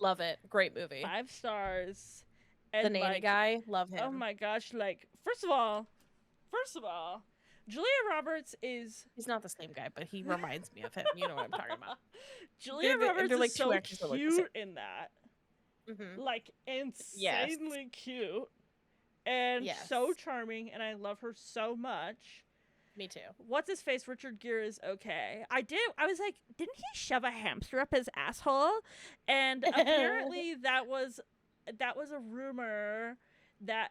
Love it. Great movie. 5 stars. And the nanny guy, love him. Oh my gosh! Like, first of all, Julia Roberts is... He's not the same guy, but he reminds me of him. You know what I'm talking about. Julia Roberts is like so cute in that. Mm-hmm. Like, insanely cute. And so charming, and I love her so much. Me too. What's his face? Richard Gere is okay. I was like, didn't he shove a hamster up his asshole? And apparently that was a rumor that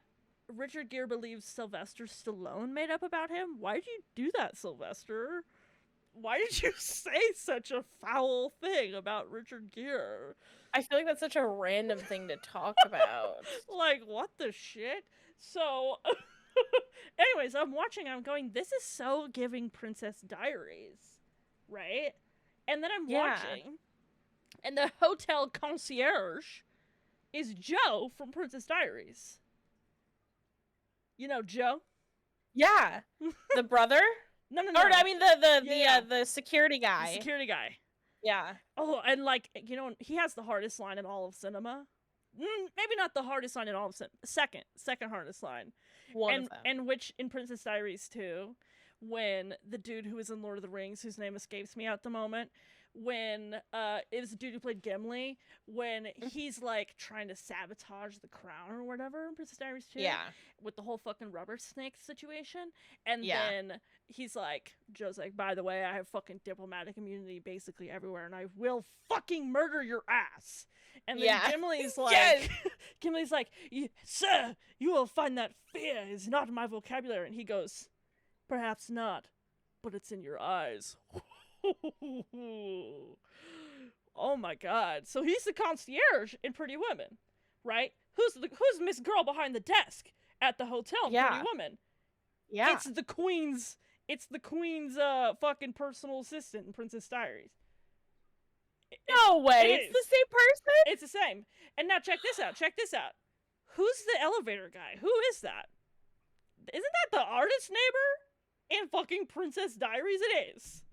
Richard Gere believes Sylvester Stallone made up about him. Why did you do that, Sylvester? Why did you say such a foul thing about Richard Gere? I feel like that's such a random thing to talk about. Like, what the shit? So, anyways, I'm going, this is so giving Princess Diaries, right? And then I'm watching, and the hotel concierge is Joe from Princess Diaries. You know Joe? Yeah. The brother? No. Or I mean the security guy. The security guy. Yeah. Oh, and like, you know, he has the hardest line in all of cinema. Maybe not the hardest line in all of cinema. Second hardest line. One of them. And which in Princess Diaries too, when the dude who was in Lord of the Rings, whose name escapes me at the moment, when it was the dude who played Gimli, when he's like trying to sabotage the crown or whatever in Princess Diaries 2. Yeah. With the whole fucking rubber snake situation. And then he's like, Joe's like, by the way, I have fucking diplomatic immunity basically everywhere, and I will fucking murder your ass. And then Gimli's like, Gimli's like, sir, you will find that fear is not in my vocabulary. And he goes, perhaps not, but it's in your eyes. Oh my god. So he's the concierge in Pretty Woman, right? Who's Miss Girl behind the desk at the hotel in Pretty Woman? Yeah. It's the queen's fucking personal assistant in Princess Diaries. No way. It's the same person? It's the same. And now check this out. Who's the elevator guy? Who is that? Isn't that the artist neighbor in fucking Princess Diaries? It is.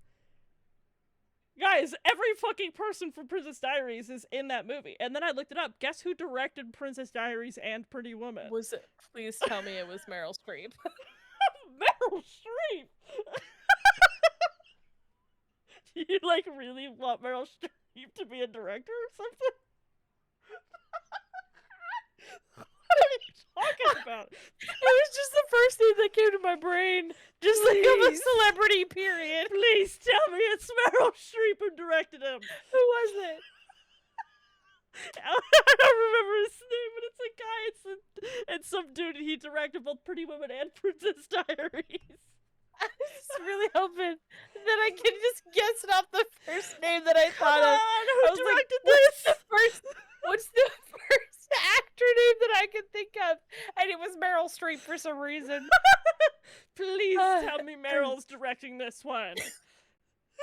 Guys, every fucking person from Princess Diaries is in that movie. And then I looked it up. Guess who directed Princess Diaries and Pretty Woman? Was it? Please tell me it was Meryl Streep. Meryl Streep! Do you, like, really want Meryl Streep to be a director or something? What are you talking about? It was just the first thing that came to my brain. Just like of a celebrity, period. Please tell me it's Meryl Streep who directed him. Who was it? I don't remember his name, but it's a guy. It's some dude, and he directed both Pretty Woman and Princess Diaries. I was really hoping that I could just guess it off the first name that I thought of. Who directed this? What's the first actor name that I could think of? And it was Meryl Streep for some reason. Please tell me Meryl's directing this one.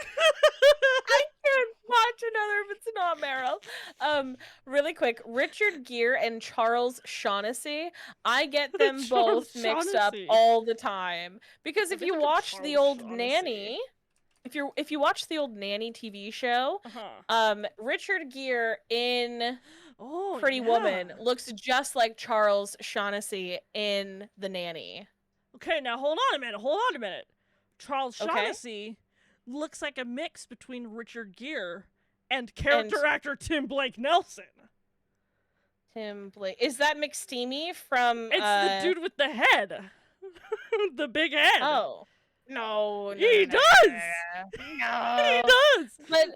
I can't watch another if it's not Meryl. Really quick, Richard Gere and Charles Shaughnessy. I get them both mixed up all the time because if you watch the old Nanny, if you watch the old Nanny TV show, Richard Gere in Pretty Woman looks just like Charles Shaughnessy in The Nanny. Okay, now hold on a minute. Charles Shaughnessy looks like a mix between Richard Gere and character actor Tim Blake Nelson. Tim Blake. Is that McSteamy from... It's the dude with the head. The big head. Oh. No. He does! No. He does! But,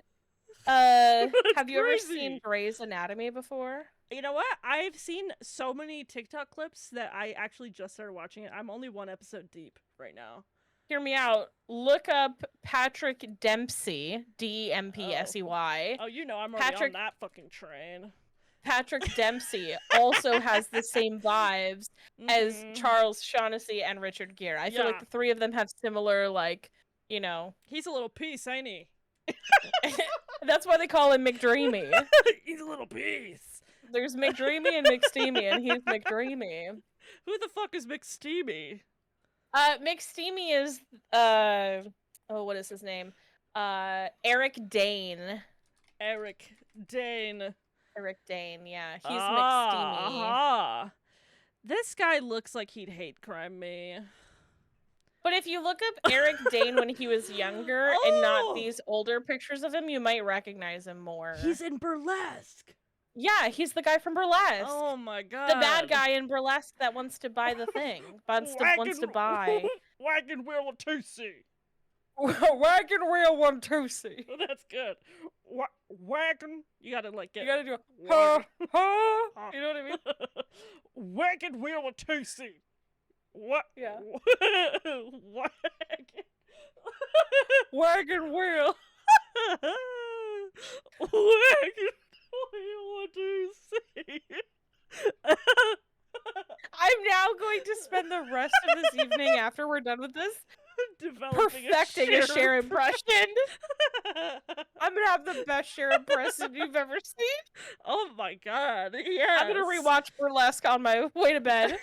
have you ever crazy. seen Grey's Anatomy before? You know what? I've seen so many TikTok clips that I actually just started watching it. I'm only one episode deep right now. Hear me out. Look up Patrick Dempsey, Dempsey. Oh, you know I'm already on that fucking train. Patrick Dempsey also has the same vibes as Charles Shaughnessy and Richard Gere. I feel like the three of them have similar, like, you know. He's a little piece, ain't he? That's why they call him McDreamy. He's a little piece. There's McDreamy and McSteamy, and he's McDreamy. Who the fuck is McSteamy? McSteamy is, what is his name? Eric Dane. Eric Dane, yeah. He's McSteamy. Uh-huh. This guy looks like he'd hate crime me. But if you look up Eric Dane when he was younger and not these older pictures of him, you might recognize him more. He's in Burlesque. Yeah, he's the guy from Burlesque. Oh my god. The bad guy in Burlesque that wants to buy the thing. wants to buy. Wagon Wheel of Tootsie. Wagon Wheel 1-2-C. That's good. Wagon. You gotta like get. You gotta do a ha. You know what I mean? Wagon Wheel of Tootsie. What? Yeah. Wagon Wheel. Wagon Wheel of Tootsie. I'm now going to spend the rest of this evening after we're done with this perfecting a Cher impression. I'm gonna have the best Cher impression you've ever seen. Oh my god, yes. I'm gonna rewatch Burlesque on my way to bed.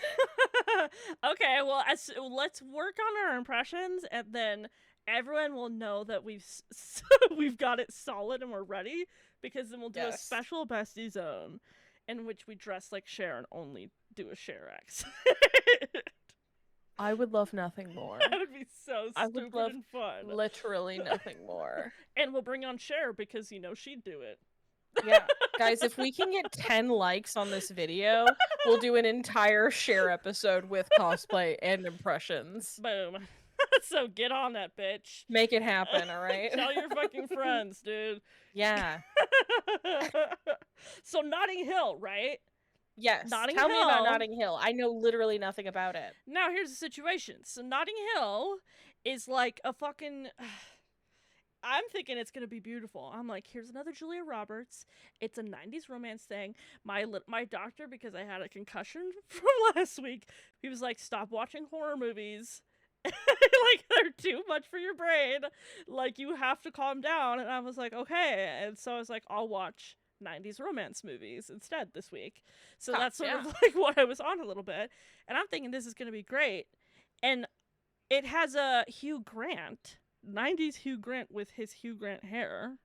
Okay, well, let's work on our impressions, and then everyone will know that we've got it solid and we're ready, because then we'll do a special Bestie Zone in which we dress like Cher and only do a Cher accent. I would love nothing more. That would be so stupid and fun. Literally nothing more. And we'll bring on Cher because, you know, she'd do it. Yeah. Guys, if we can get 10 likes on this video, we'll do an entire Cher episode with cosplay and impressions. Boom. So get on that, bitch. Make it happen, alright? Tell your fucking friends, dude. Yeah. So Notting Hill, right? Yes. Notting Tell Hill. me about Notting Hill. I know literally nothing about it. Now, here's the situation. So Notting Hill is like a fucking... I'm thinking it's going to be beautiful. I'm like, here's another Julia Roberts. It's a 90s romance thing. My doctor, because I had a concussion from last week, he was like, stop watching horror movies. Like, they're too much for your brain. Like, you have to calm down. And I was like, okay. And so I was like, I'll watch 90s romance movies instead this week. So that's sort of like what I was on a little bit. And I'm thinking this is going to be great. And it has a Hugh Grant, 90s Hugh Grant with his Hugh Grant hair.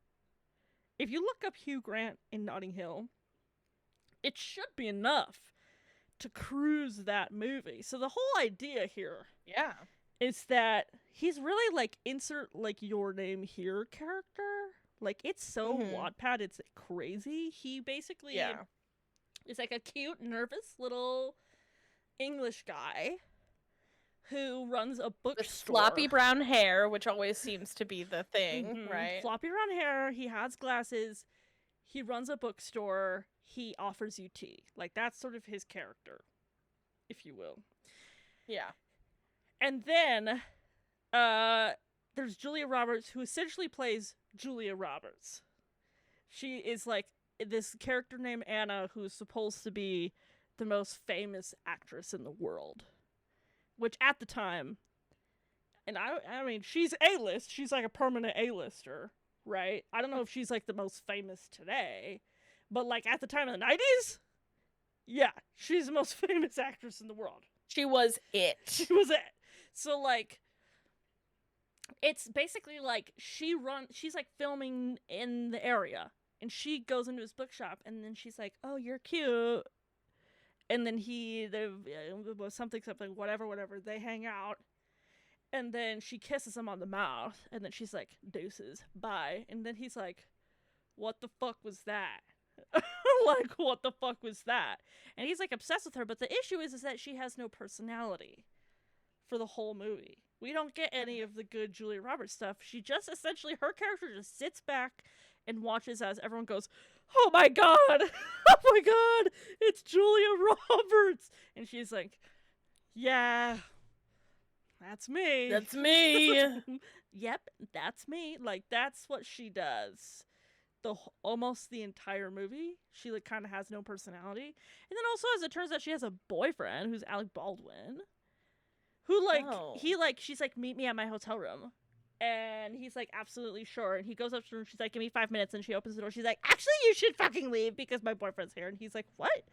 If you look up Hugh Grant in Notting Hill, it should be enough to cruise that movie. So the whole idea here is that he's really like insert like your name here character. Like, it's so Wattpad, it's crazy. He basically is like a cute, nervous little English guy who runs a bookstore. With floppy brown hair, which always seems to be the thing, right? Floppy brown hair, he has glasses, he runs a bookstore, he offers you tea. Like, that's sort of his character, if you will. Yeah. And then, there's Julia Roberts, who essentially plays Julia Roberts. She is like this character named Anna, who's supposed to be the most famous actress in the world. Which at the time, and I mean, she's A-list. She's like a permanent A-lister, right? I don't know if she's like the most famous today, but like at the time of the 90s, yeah, she's the most famous actress in the world. She was it. She was it. So like, it's basically like she's like filming in the area, and she goes into his bookshop, and then she's like, oh, you're cute. And then something, whatever, they hang out. And then she kisses him on the mouth, and then she's like, deuces, bye. And then he's like, what the fuck was that? Like, what the fuck was that? And he's like obsessed with her, but the issue is that she has no personality for the whole movie. We don't get any of the good Julia Roberts stuff. She just essentially, her character just sits back and watches as everyone goes, "Oh my god! Oh my god! It's Julia Roberts!" And she's like, "Yeah, that's me. That's me." Yep, that's me." Like, that's what she does. Almost the entire movie. She like kind of has no personality. And then also, as it turns out, she has a boyfriend who's Alec Baldwin. Who like she's like, "Meet me at my hotel room." And he's like, "Absolutely sure." And he goes up to her and she's like, "Give me 5 minutes." And she opens the door. She's like, "Actually, you should fucking leave because my boyfriend's here." And he's like, "What?"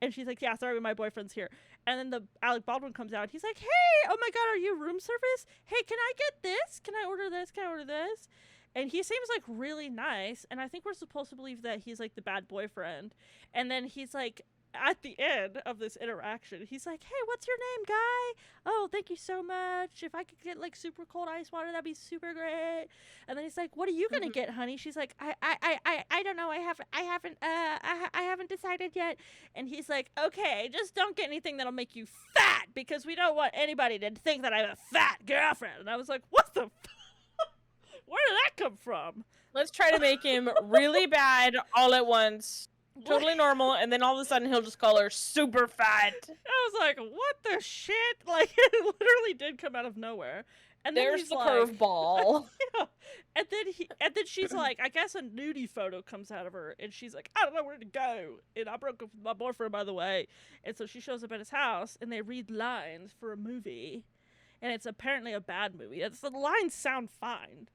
And she's like, "Yeah, sorry, my boyfriend's here." And then the Alec Baldwin comes out. He's like, "Hey, oh my god, are you room service? Hey, can I get this? Can I order this? Can I order this?" And he seems like really nice. And I think we're supposed to believe that he's like the bad boyfriend. And then he's like, at the end of this interaction, he's like, "Hey, what's your name, guy? Oh, thank you so much. If I could get like super cold ice water, that'd be super great." And then he's like, "What are you gonna get, honey?" She's like, I don't know. I haven't decided yet." And he's like, "Okay, just don't get anything that'll make you fat because we don't want anybody to think that I have a fat girlfriend." And I was like, "What the? Where did that come from?" Let's try to make him really bad all at once. Totally normal, and then all of a sudden he'll just call her super fat. I was like, "What the shit?" Like, it literally did come out of nowhere. And then there's the curveball. Yeah. And then she's like, I guess a nudie photo comes out of her, and she's like, "I don't know where to go. And I broke up with my boyfriend, by the way." And so she shows up at his house, and they read lines for a movie, and it's apparently a bad movie. The lines sound fine.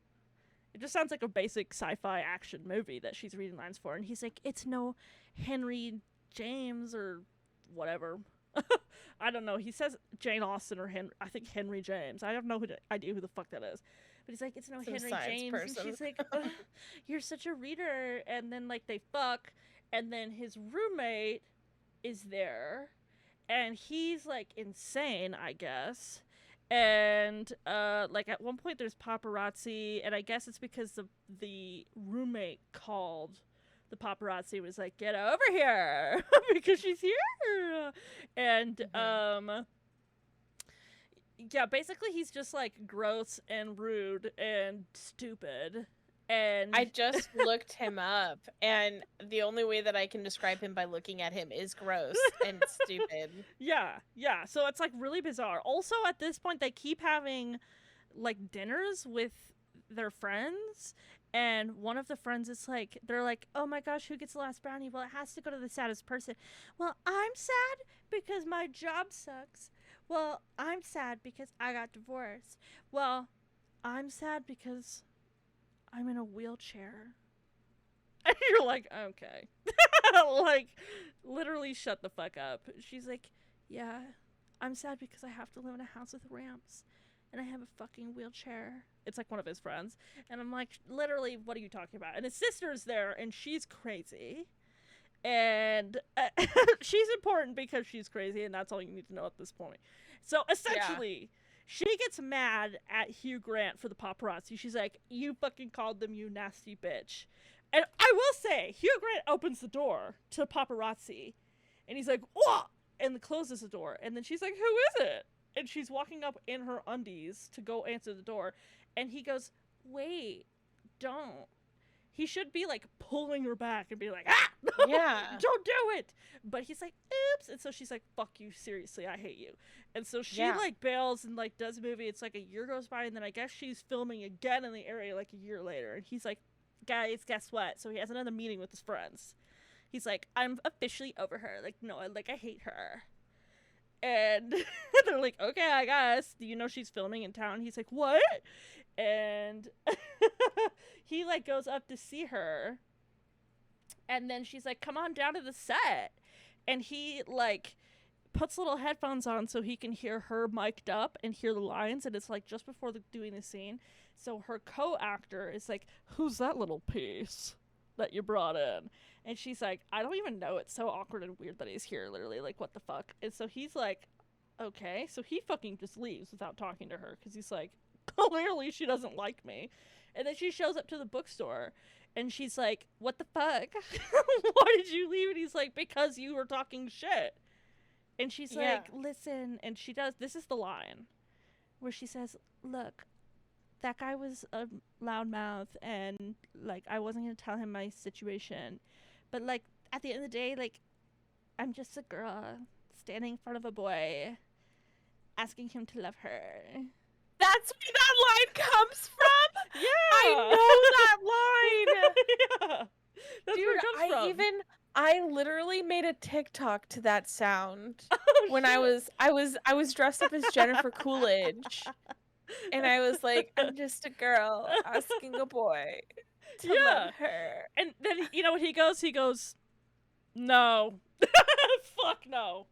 It just sounds like a basic sci-fi action movie that she's reading lines for. And he's like, "It's no Henry James or whatever." I don't know. He says Jane Austen or I think Henry James. I have no idea who the fuck that is. But he's like, "It's no Henry James." Person. And she's like, "You're such a reader." And then like they fuck. And then his roommate is there. And he's like insane, I guess. And like at one point there's paparazzi, and I guess it's because the roommate called the paparazzi, was like, "Get over here," because she's here. And yeah, basically he's just like gross and rude and stupid. And I just looked him up, and the only way that I can describe him by looking at him is gross and stupid. Yeah. So it's like really bizarre. Also, at this point, they keep having like dinners with their friends, and one of the friends is like, they're like, "Oh my gosh, who gets the last brownie?" "Well, it has to go to the saddest person." "Well, I'm sad because my job sucks." "Well, I'm sad because I got divorced." "Well, I'm sad because I'm in a wheelchair." And you're like, okay. Like, literally shut the fuck up. She's like, "Yeah, I'm sad because I have to live in a house with ramps. And I have a fucking wheelchair." It's like one of his friends. And I'm like, literally, what are you talking about? And his sister's there, and she's crazy. And she's important because she's crazy, and that's all you need to know at this point. So, essentially... Yeah. She gets mad at Hugh Grant for the paparazzi. She's like, "You fucking called them, you nasty bitch." And I will say, Hugh Grant opens the door to paparazzi. And he's like, "Whoa!" And closes the door. And then she's like, "Who is it?" And she's walking up in her undies to go answer the door. And he goes, "Wait, don't." He should be like pulling her back and be like, "Ah, no, yeah, don't do it." But he's like, "Oops." And so she's like, "Fuck you, seriously, I hate you." And so she like bails and like does a movie. It's like a year goes by, and then I guess she's filming again in the area like a year later. And he's like, "Guys, guess what?" So he has another meeting with his friends. He's like, "I'm officially over her. Like, no, I hate her." And they're like, "Okay, I guess. Do you know she's filming in town?" He's like, "What?" And he like goes up to see her, and then she's like, "Come on down to the set." And he like puts little headphones on so he can hear her mic'd up and hear the lines, and it's like just before doing the scene. So her co-actor is like, "Who's that little piece that you brought in?" And she's like, "I don't even know. It's so awkward and weird that he's here, literally. Like, what the fuck?" And so he's like, "Okay." So he fucking just leaves without talking to her, because he's like, clearly she doesn't like me. And then she shows up to the bookstore, and she's like, "What the fuck? Why did you leave?" And he's like, "Because you were talking shit." And she's Yeah. like, listen, and she does, this is the line, where she says, look, that guy was a loudmouth, and, like, I wasn't going to tell him my situation. But, like, at the end of the day, like, I'm just a girl standing in front of a boy, asking him to love her. That's where that line comes from? Yeah! I know that line! Yeah! That's Dude, where it comes from. I literally made a TikTok to that sound Oh, when shit. I was dressed up as Jennifer Coolidge. And I was like, I'm just a girl asking a boy to love her. And then, you know what he goes? He goes, no. Fuck no.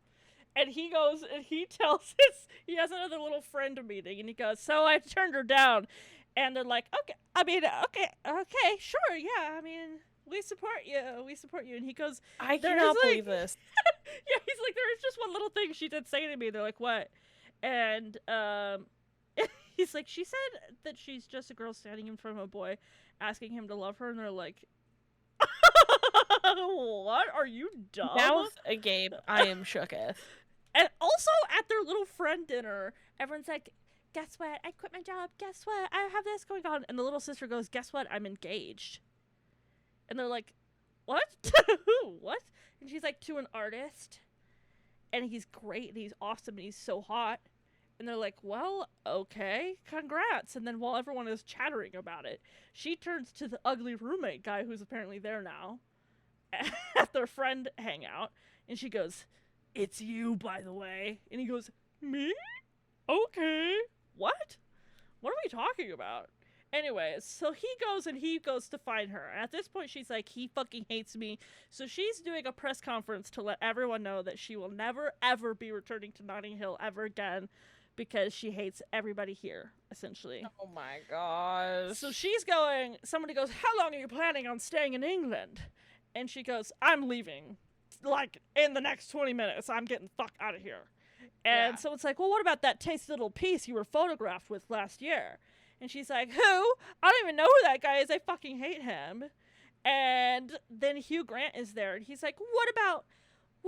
And he goes and he tells he has another little friend meeting, and he goes, so I turned her down. And they're like, okay, okay, sure, yeah, I mean, we support you. And he goes, I cannot believe this. yeah, he's like, there is just one little thing she did say to me. They're like, what? And he's like, she said that she's just a girl standing in front of a boy asking him to love her. And they're like, what? Are you dumb? Now, Gabe, I am shooketh. And also at their little friend dinner, everyone's like, guess what? I quit my job. Guess what? I have this going on. And the little sister goes, guess what? I'm engaged. And they're like, what? Who? What? And she's like, to an artist. And he's great, and he's awesome, and he's so hot. And they're like, well, okay, congrats. And then while everyone is chattering about it, she turns to the ugly roommate guy who's apparently there now at their friend hangout. And she goes, it's you, by the way. And he goes, me? Okay. What? What are we talking about? Anyways, so he goes to find her. And at this point, she's like, he fucking hates me. So she's doing a press conference to let everyone know that she will never, ever be returning to Notting Hill ever again because she hates everybody here, essentially. Oh my gosh. So she's going, somebody goes, how long are you planning on staying in England? And she goes, I'm leaving. Like, in the next 20 minutes, I'm getting the fuck out of here. And so it's like, well, what about that tasty little piece you were photographed with last year? And she's like, who? I don't even know who that guy is. I fucking hate him. And then Hugh Grant is there. And he's like, what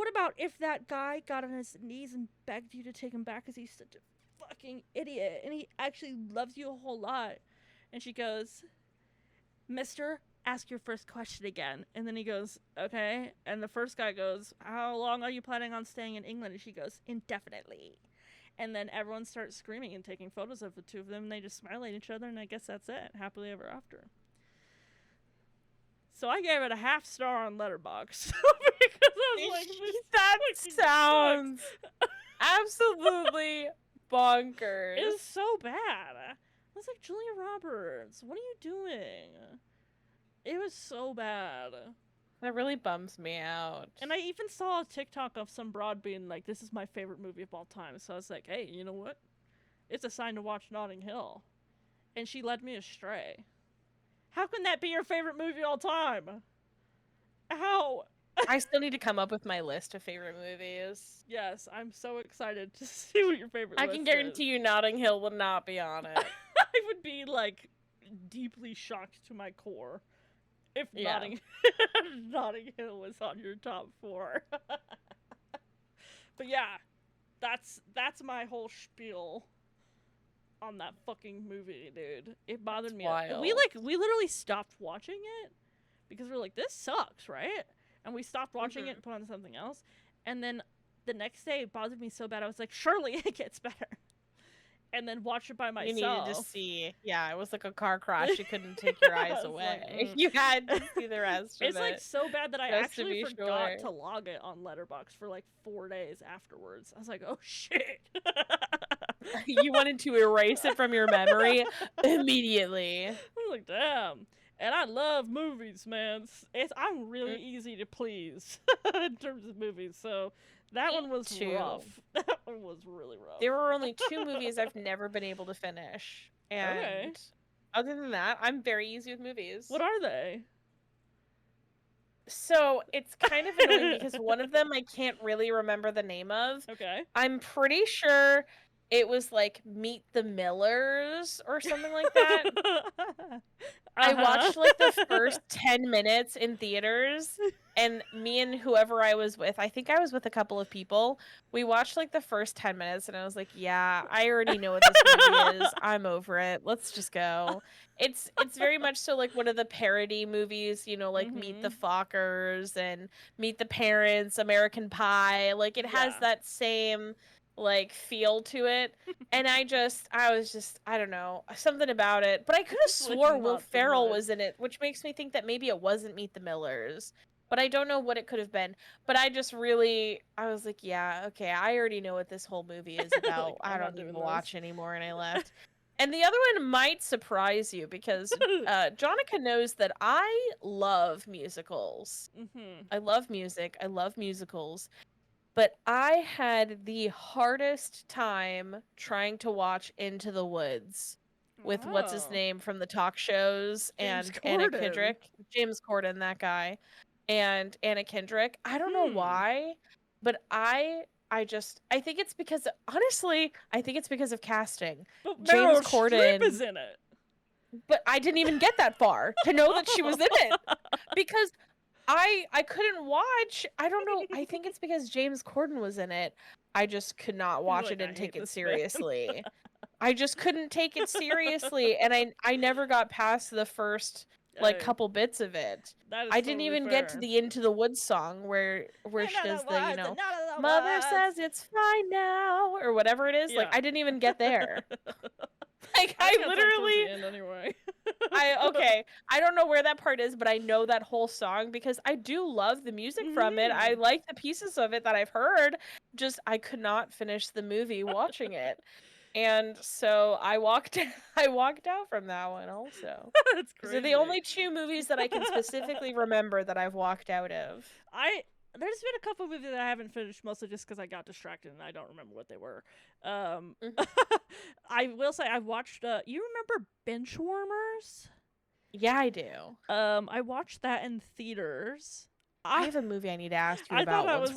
about if that guy got on his knees and begged you to take him back because he's such a fucking idiot and he actually loves you a whole lot? And she goes, mister, ask your first question again. And then he goes, okay. And the first guy goes, how long are you planning on staying in England? And she goes, indefinitely. And then everyone starts screaming and taking photos of the two of them, and they just smile at each other, and I guess that's it. Happily ever after. So I gave it a 0.5 star on Letterboxd because I was like, that sounds absolutely bonkers. It was so bad. I was like, Julia Roberts, what are you doing? It was so bad. That really bums me out. And I even saw a TikTok of some broad being like, this is my favorite movie of all time. So I was like, hey, you know what? It's a sign to watch Notting Hill. And she led me astray. How can that be your favorite movie of all time? How? I still need to come up with my list of favorite movies. Yes, I'm so excited to see what your favorite list I can guarantee you Notting Hill will not be on it. I would be, like, deeply shocked to my core if Notting Hill was on your top 4. But yeah, that's my whole spiel on that fucking movie, dude. It bothered me. Wild. We literally stopped watching it because we're like, this sucks, right? And we stopped watching it and put on something else. And then the next day it bothered me so bad I was like, surely it gets better. And then watch it by myself. You needed to see. Yeah, it was like a car crash. You couldn't take your eyes away. Like, you had to see the rest of it. It's like so bad that I Just actually forgot to log it on Letterboxd for like 4 days afterwards. I was like, oh shit. You wanted to erase it from your memory immediately. I was like, damn. And I love movies, man. I'm really easy to please in terms of movies. So that one was rough. That one was really rough. There were only 2 movies I've never been able to finish. And other than that, I'm very easy with movies. What are they? So it's kind of annoying because one of them I can't really remember the name of. Okay. I'm pretty sure it was like Meet the Millers or something like that. I watched like the first 10 minutes in theaters And me and whoever I was with, I think I was with a couple of people, we watched like the first 10 minutes and I was like, yeah, I already know what this movie is. I'm over it. Let's just go. It's very much so like one of the parody movies, you know, like Meet the Fockers and Meet the Parents, American Pie. Like it has that same like feel to it. And I don't know, something about it. But I could have swore Like, Will not the Ferrell vibe. was in it, which makes me think that maybe it wasn't Meet the Millers. But I don't know what it could have been. But I was like, yeah, okay, I already know what this whole movie is about. Like, I I'm not don't need doing to this. watch anymore, and I left. And the other one might surprise you because Jonica knows that I love musicals. I love music. I love musicals. But I had the hardest time trying to watch Into the Woods with what's his name from the talk shows James and Anna Corden. Kendrick. James Corden, that guy. And Anna Kendrick. I don't know why, but I think it's because, honestly, I think it's because of casting. But James Meryl Corden Streep is in it. But I didn't even get that far to know that she was in it because I couldn't watch. I don't know. I think it's because James Corden was in it. I just could not watch it and take it seriously. I just couldn't take it seriously, and I never got past the first like couple bits of it. I didn't even get to the Into the Woods song where she does the Mother says it's fine now or whatever it is. Like I didn't even get there. Like I literally end anyway. I don't know where that part is, but I know that whole song because I do love the music from it. I like the pieces of it that I've heard. Just I could not finish the movie watching it. And so I walked out from that one also. That's crazy. They're the only two movies that I can specifically remember that I've walked out of. There's been a couple movies that I haven't finished, mostly just because I got distracted and I don't remember what they were. I will say I watched. You remember Benchwarmers? Yeah, I do. I watched that in theaters. I have a movie I need to ask you about. I thought it was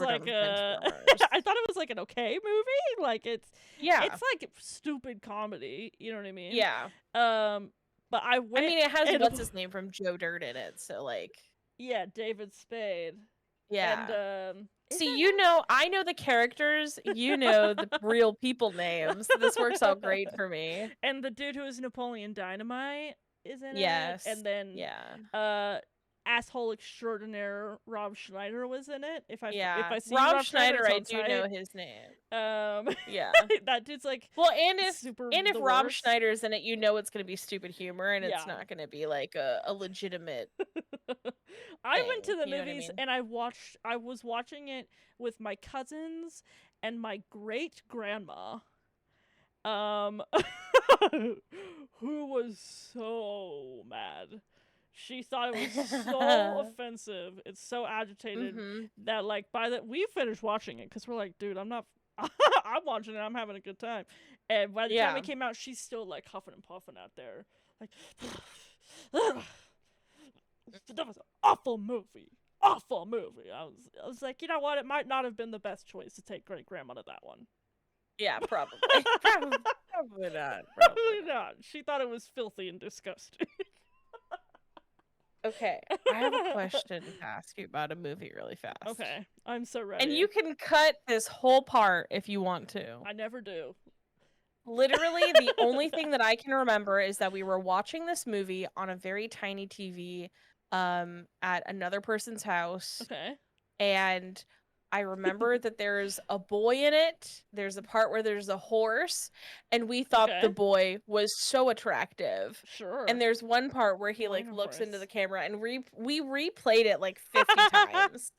like an okay movie. Like it's like stupid comedy. You know what I mean? Yeah. But I went. I mean, it has what's his name from Joe Dirt in it, so like. Yeah, David Spade. Yeah. And see, I know the characters. You know the real people names. This works out great for me. And the dude who is Napoleon Dynamite is in it. And then asshole extraordinaire Rob Schneider was in it. If I see Rob Schneider, I do know his name. Yeah. That dude's like and if Rob Schneider's in it, you know it's gonna be stupid humor and it's not gonna be like a legitimate I went to the movies and I was watching it with my cousins and my great grandma. Who was so mad. She thought it was so offensive. It's so agitated that like we finished watching it because we're like, dude, I'm watching it. I'm having a good time. And by the time it came out, she's still like huffing and puffing out there, like that was an awful movie. Awful movie. I was like, you know what? It might not have been the best choice to take great grandma to that one. Yeah, probably. Probably not. Probably not. She thought it was filthy and disgusting. Okay, I have a question to ask you about a movie really fast. Okay, I'm so ready. And you can cut this whole part if you want to. I never do. Literally, the only thing that I can remember is that we were watching this movie on a very tiny TV at another person's house. Okay. And I remember that there's a boy in it. There's a part where there's a horse, and we thought the boy was so attractive. Sure. And there's one part where he like looks into the camera, and we replayed it like 50 times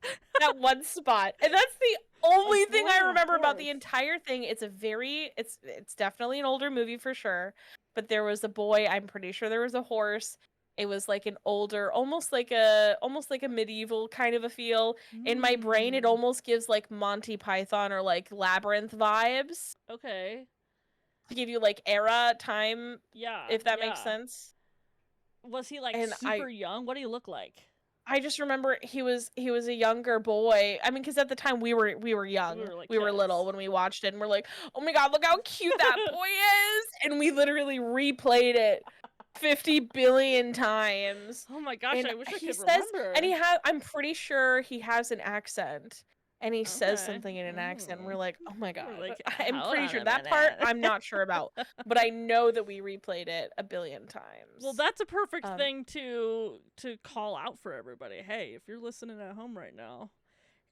at one spot. And that's the only thing I remember about the entire thing. It's definitely an older movie for sure. But there was a boy. I'm pretty sure there was a horse. It was like an older, almost like a medieval kind of a feel. In my brain, it almost gives like Monty Python or like Labyrinth vibes. Okay. To give you like era time. Yeah. If that makes sense. Was he like super young? What do you look like? I just remember he was a younger boy. I mean, because at the time we were young. We were little when we watched it, and we're like, oh my god, look how cute that boy is! And we literally replayed it 50 billion times. Oh my gosh, And I wish I he could says, remember. and I'm pretty sure he has an accent. And he says Okay. something in an accent. And we're like, oh my God. We're like, I'm hold pretty on sure a that part minute. I'm not sure about. But I know that we replayed it a billion times. Well, that's a perfect thing to call out for everybody. Hey, if you're listening at home right now,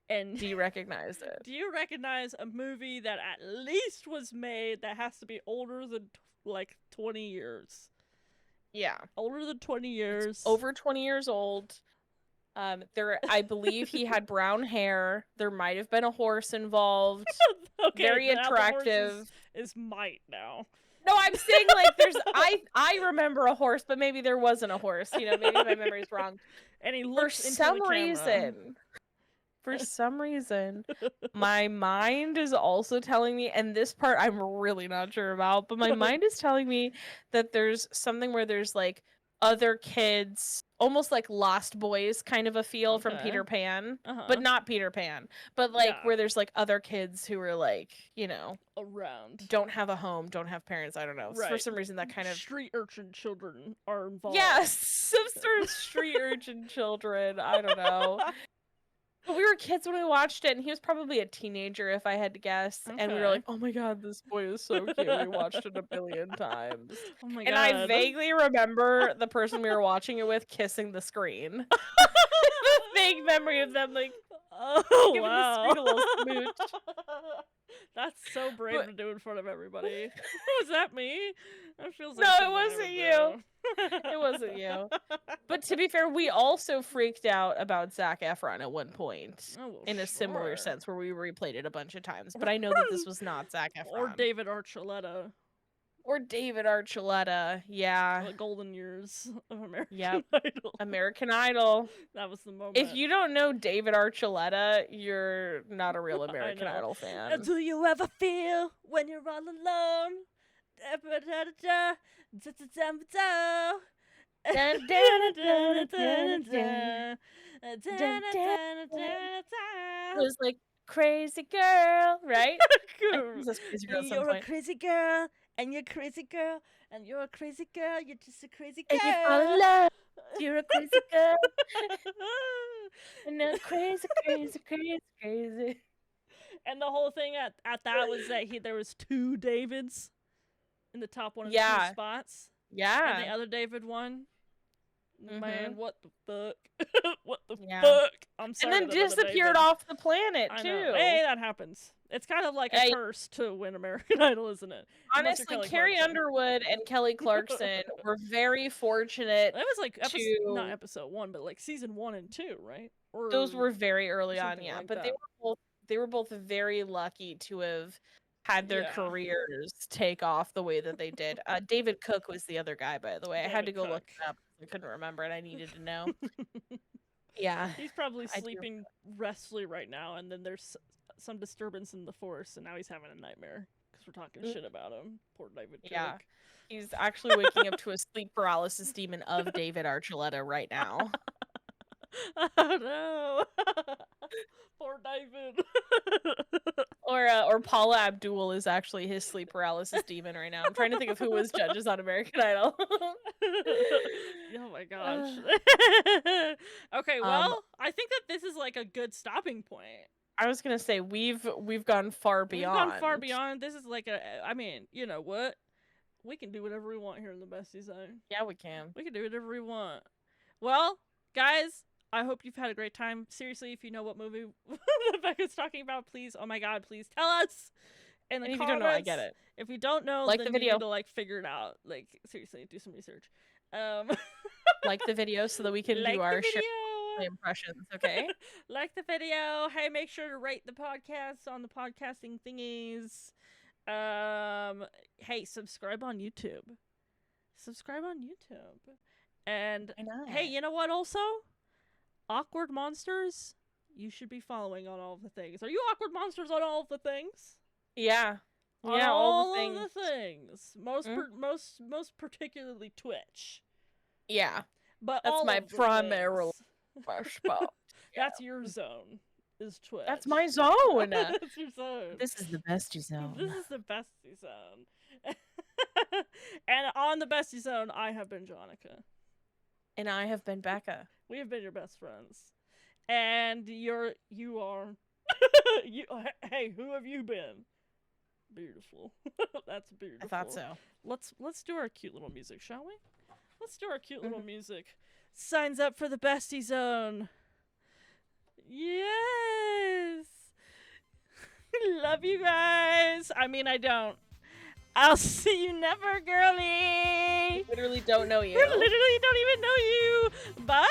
and do you recognize it? Do you recognize a movie that at least was made that has to be older than like 20 years? Yeah. Older than 20 years. It's over 20 years old. I believe he had brown hair. There might have been a horse involved. Okay, very now the horse attractive. is might now. No, I'm saying like there's I remember a horse, but maybe there wasn't a horse. You know, maybe my memory's wrong. And he looks For into some the camera. reason. For some reason, my mind is also telling me, and this part I'm really not sure about, but my mind is telling me that there's something where there's like other kids, almost like Lost Boys kind of a feel from Peter Pan, but not Peter Pan, but like where there's like other kids who are like, you know, around, don't have a home, don't have parents, I don't know. Right. For some reason that kind of street urchin children are involved. Yes, some sort of street urchin children, I don't know. But we were kids when we watched it, and he was probably a teenager, if I had to guess. Okay. And we were like, "Oh my God, this boy is so cute." We watched it a billion times. Oh my God! And I vaguely remember the person we were watching it with kissing the screen. Vague memory of them like, giving the screen a little smooch. That's so brave to do in front of everybody. Was that me? That feels like no, it wasn't you. It wasn't you. But to be fair, we also freaked out about Zac Efron at one point in a similar sense where we replayed it a bunch of times. But I know that this was not Zac Efron. Or David Archuleta. Yeah. The golden years of American Idol. American Idol. That was the moment. If you don't know David Archuleta, you're not a real American Idol fan. Do you ever feel when you're all alone? It was like crazy girl, right? You're a crazy girl, and you're a crazy girl, and you're a crazy girl. You're just a crazy girl. And you fall in love. You're a crazy girl. And crazy. And the whole thing at that was that there was 2 Davids in the top one of the 2 spots. Yeah. And the other David won. Mm-hmm. Man, what the fuck? What the fuck? I'm sorry. And then disappeared off the planet, too. Hey, that happens. It's kind of like a curse to win American Idol, isn't it? Honestly, Carrie Underwood and Kelly Clarkson were very fortunate. It was like not episode 1, but like season 1 and 2, right? Or those were very early on, yeah. Like but they were both very lucky to have had their careers take off the way that they did. David Cook was the other guy, by the way. I had to go look it up. I couldn't remember and I needed to know. Yeah. He's probably sleeping restfully right now, and then there's some disturbance in the force, and now he's having a nightmare because we're talking shit about him. Poor David Cook. Yeah. He's actually waking up to a sleep paralysis demon of David Archuleta right now. Oh no. Poor David. Or Paula Abdul is actually his sleep paralysis demon right now. I'm trying to think of who was judges on American Idol. Oh my gosh. Okay, well, I think that this is like a good stopping point. I was gonna say we've gone far beyond. This is like I mean, you know what? We can do whatever we want here in the Bestie Zone. Yeah, we can. We can do whatever we want. Well, guys, I hope you've had a great time. Seriously, if you know what movie Becca's talking about, please, oh my God, please tell us. And if you don't know, I get it. If you don't know, then the video. You need to like figure it out. Like seriously, do some research. Like the video so that we can do our impressions, okay? Like the video. Hey, make sure to rate the podcast on the podcasting thingies. Hey, subscribe on YouTube. And hey, you know what also? AwkwardMonsters, you should be following on all of the things. Are you AwkwardMonsters on all of the things? Yeah. All the things. Most particularly Twitch. Yeah. But that's my primary spot. That's your zone. Is Twitch. That's my zone. That's your zone. This is the Bestie Zone. This is the Bestie Zone. And on the Bestie Zone, I have been Jonica. And I have been Becca. We have been your best friends. And you are hey, who have you been? Beautiful. That's beautiful. I thought so. Let's do our cute little music, shall we? Let's do our cute little music. Signs up for the Bestie Zone. Yes. Love you guys. I mean, I don't. I'll see you never, girlie. I literally don't know you. I literally don't even know you. Bye.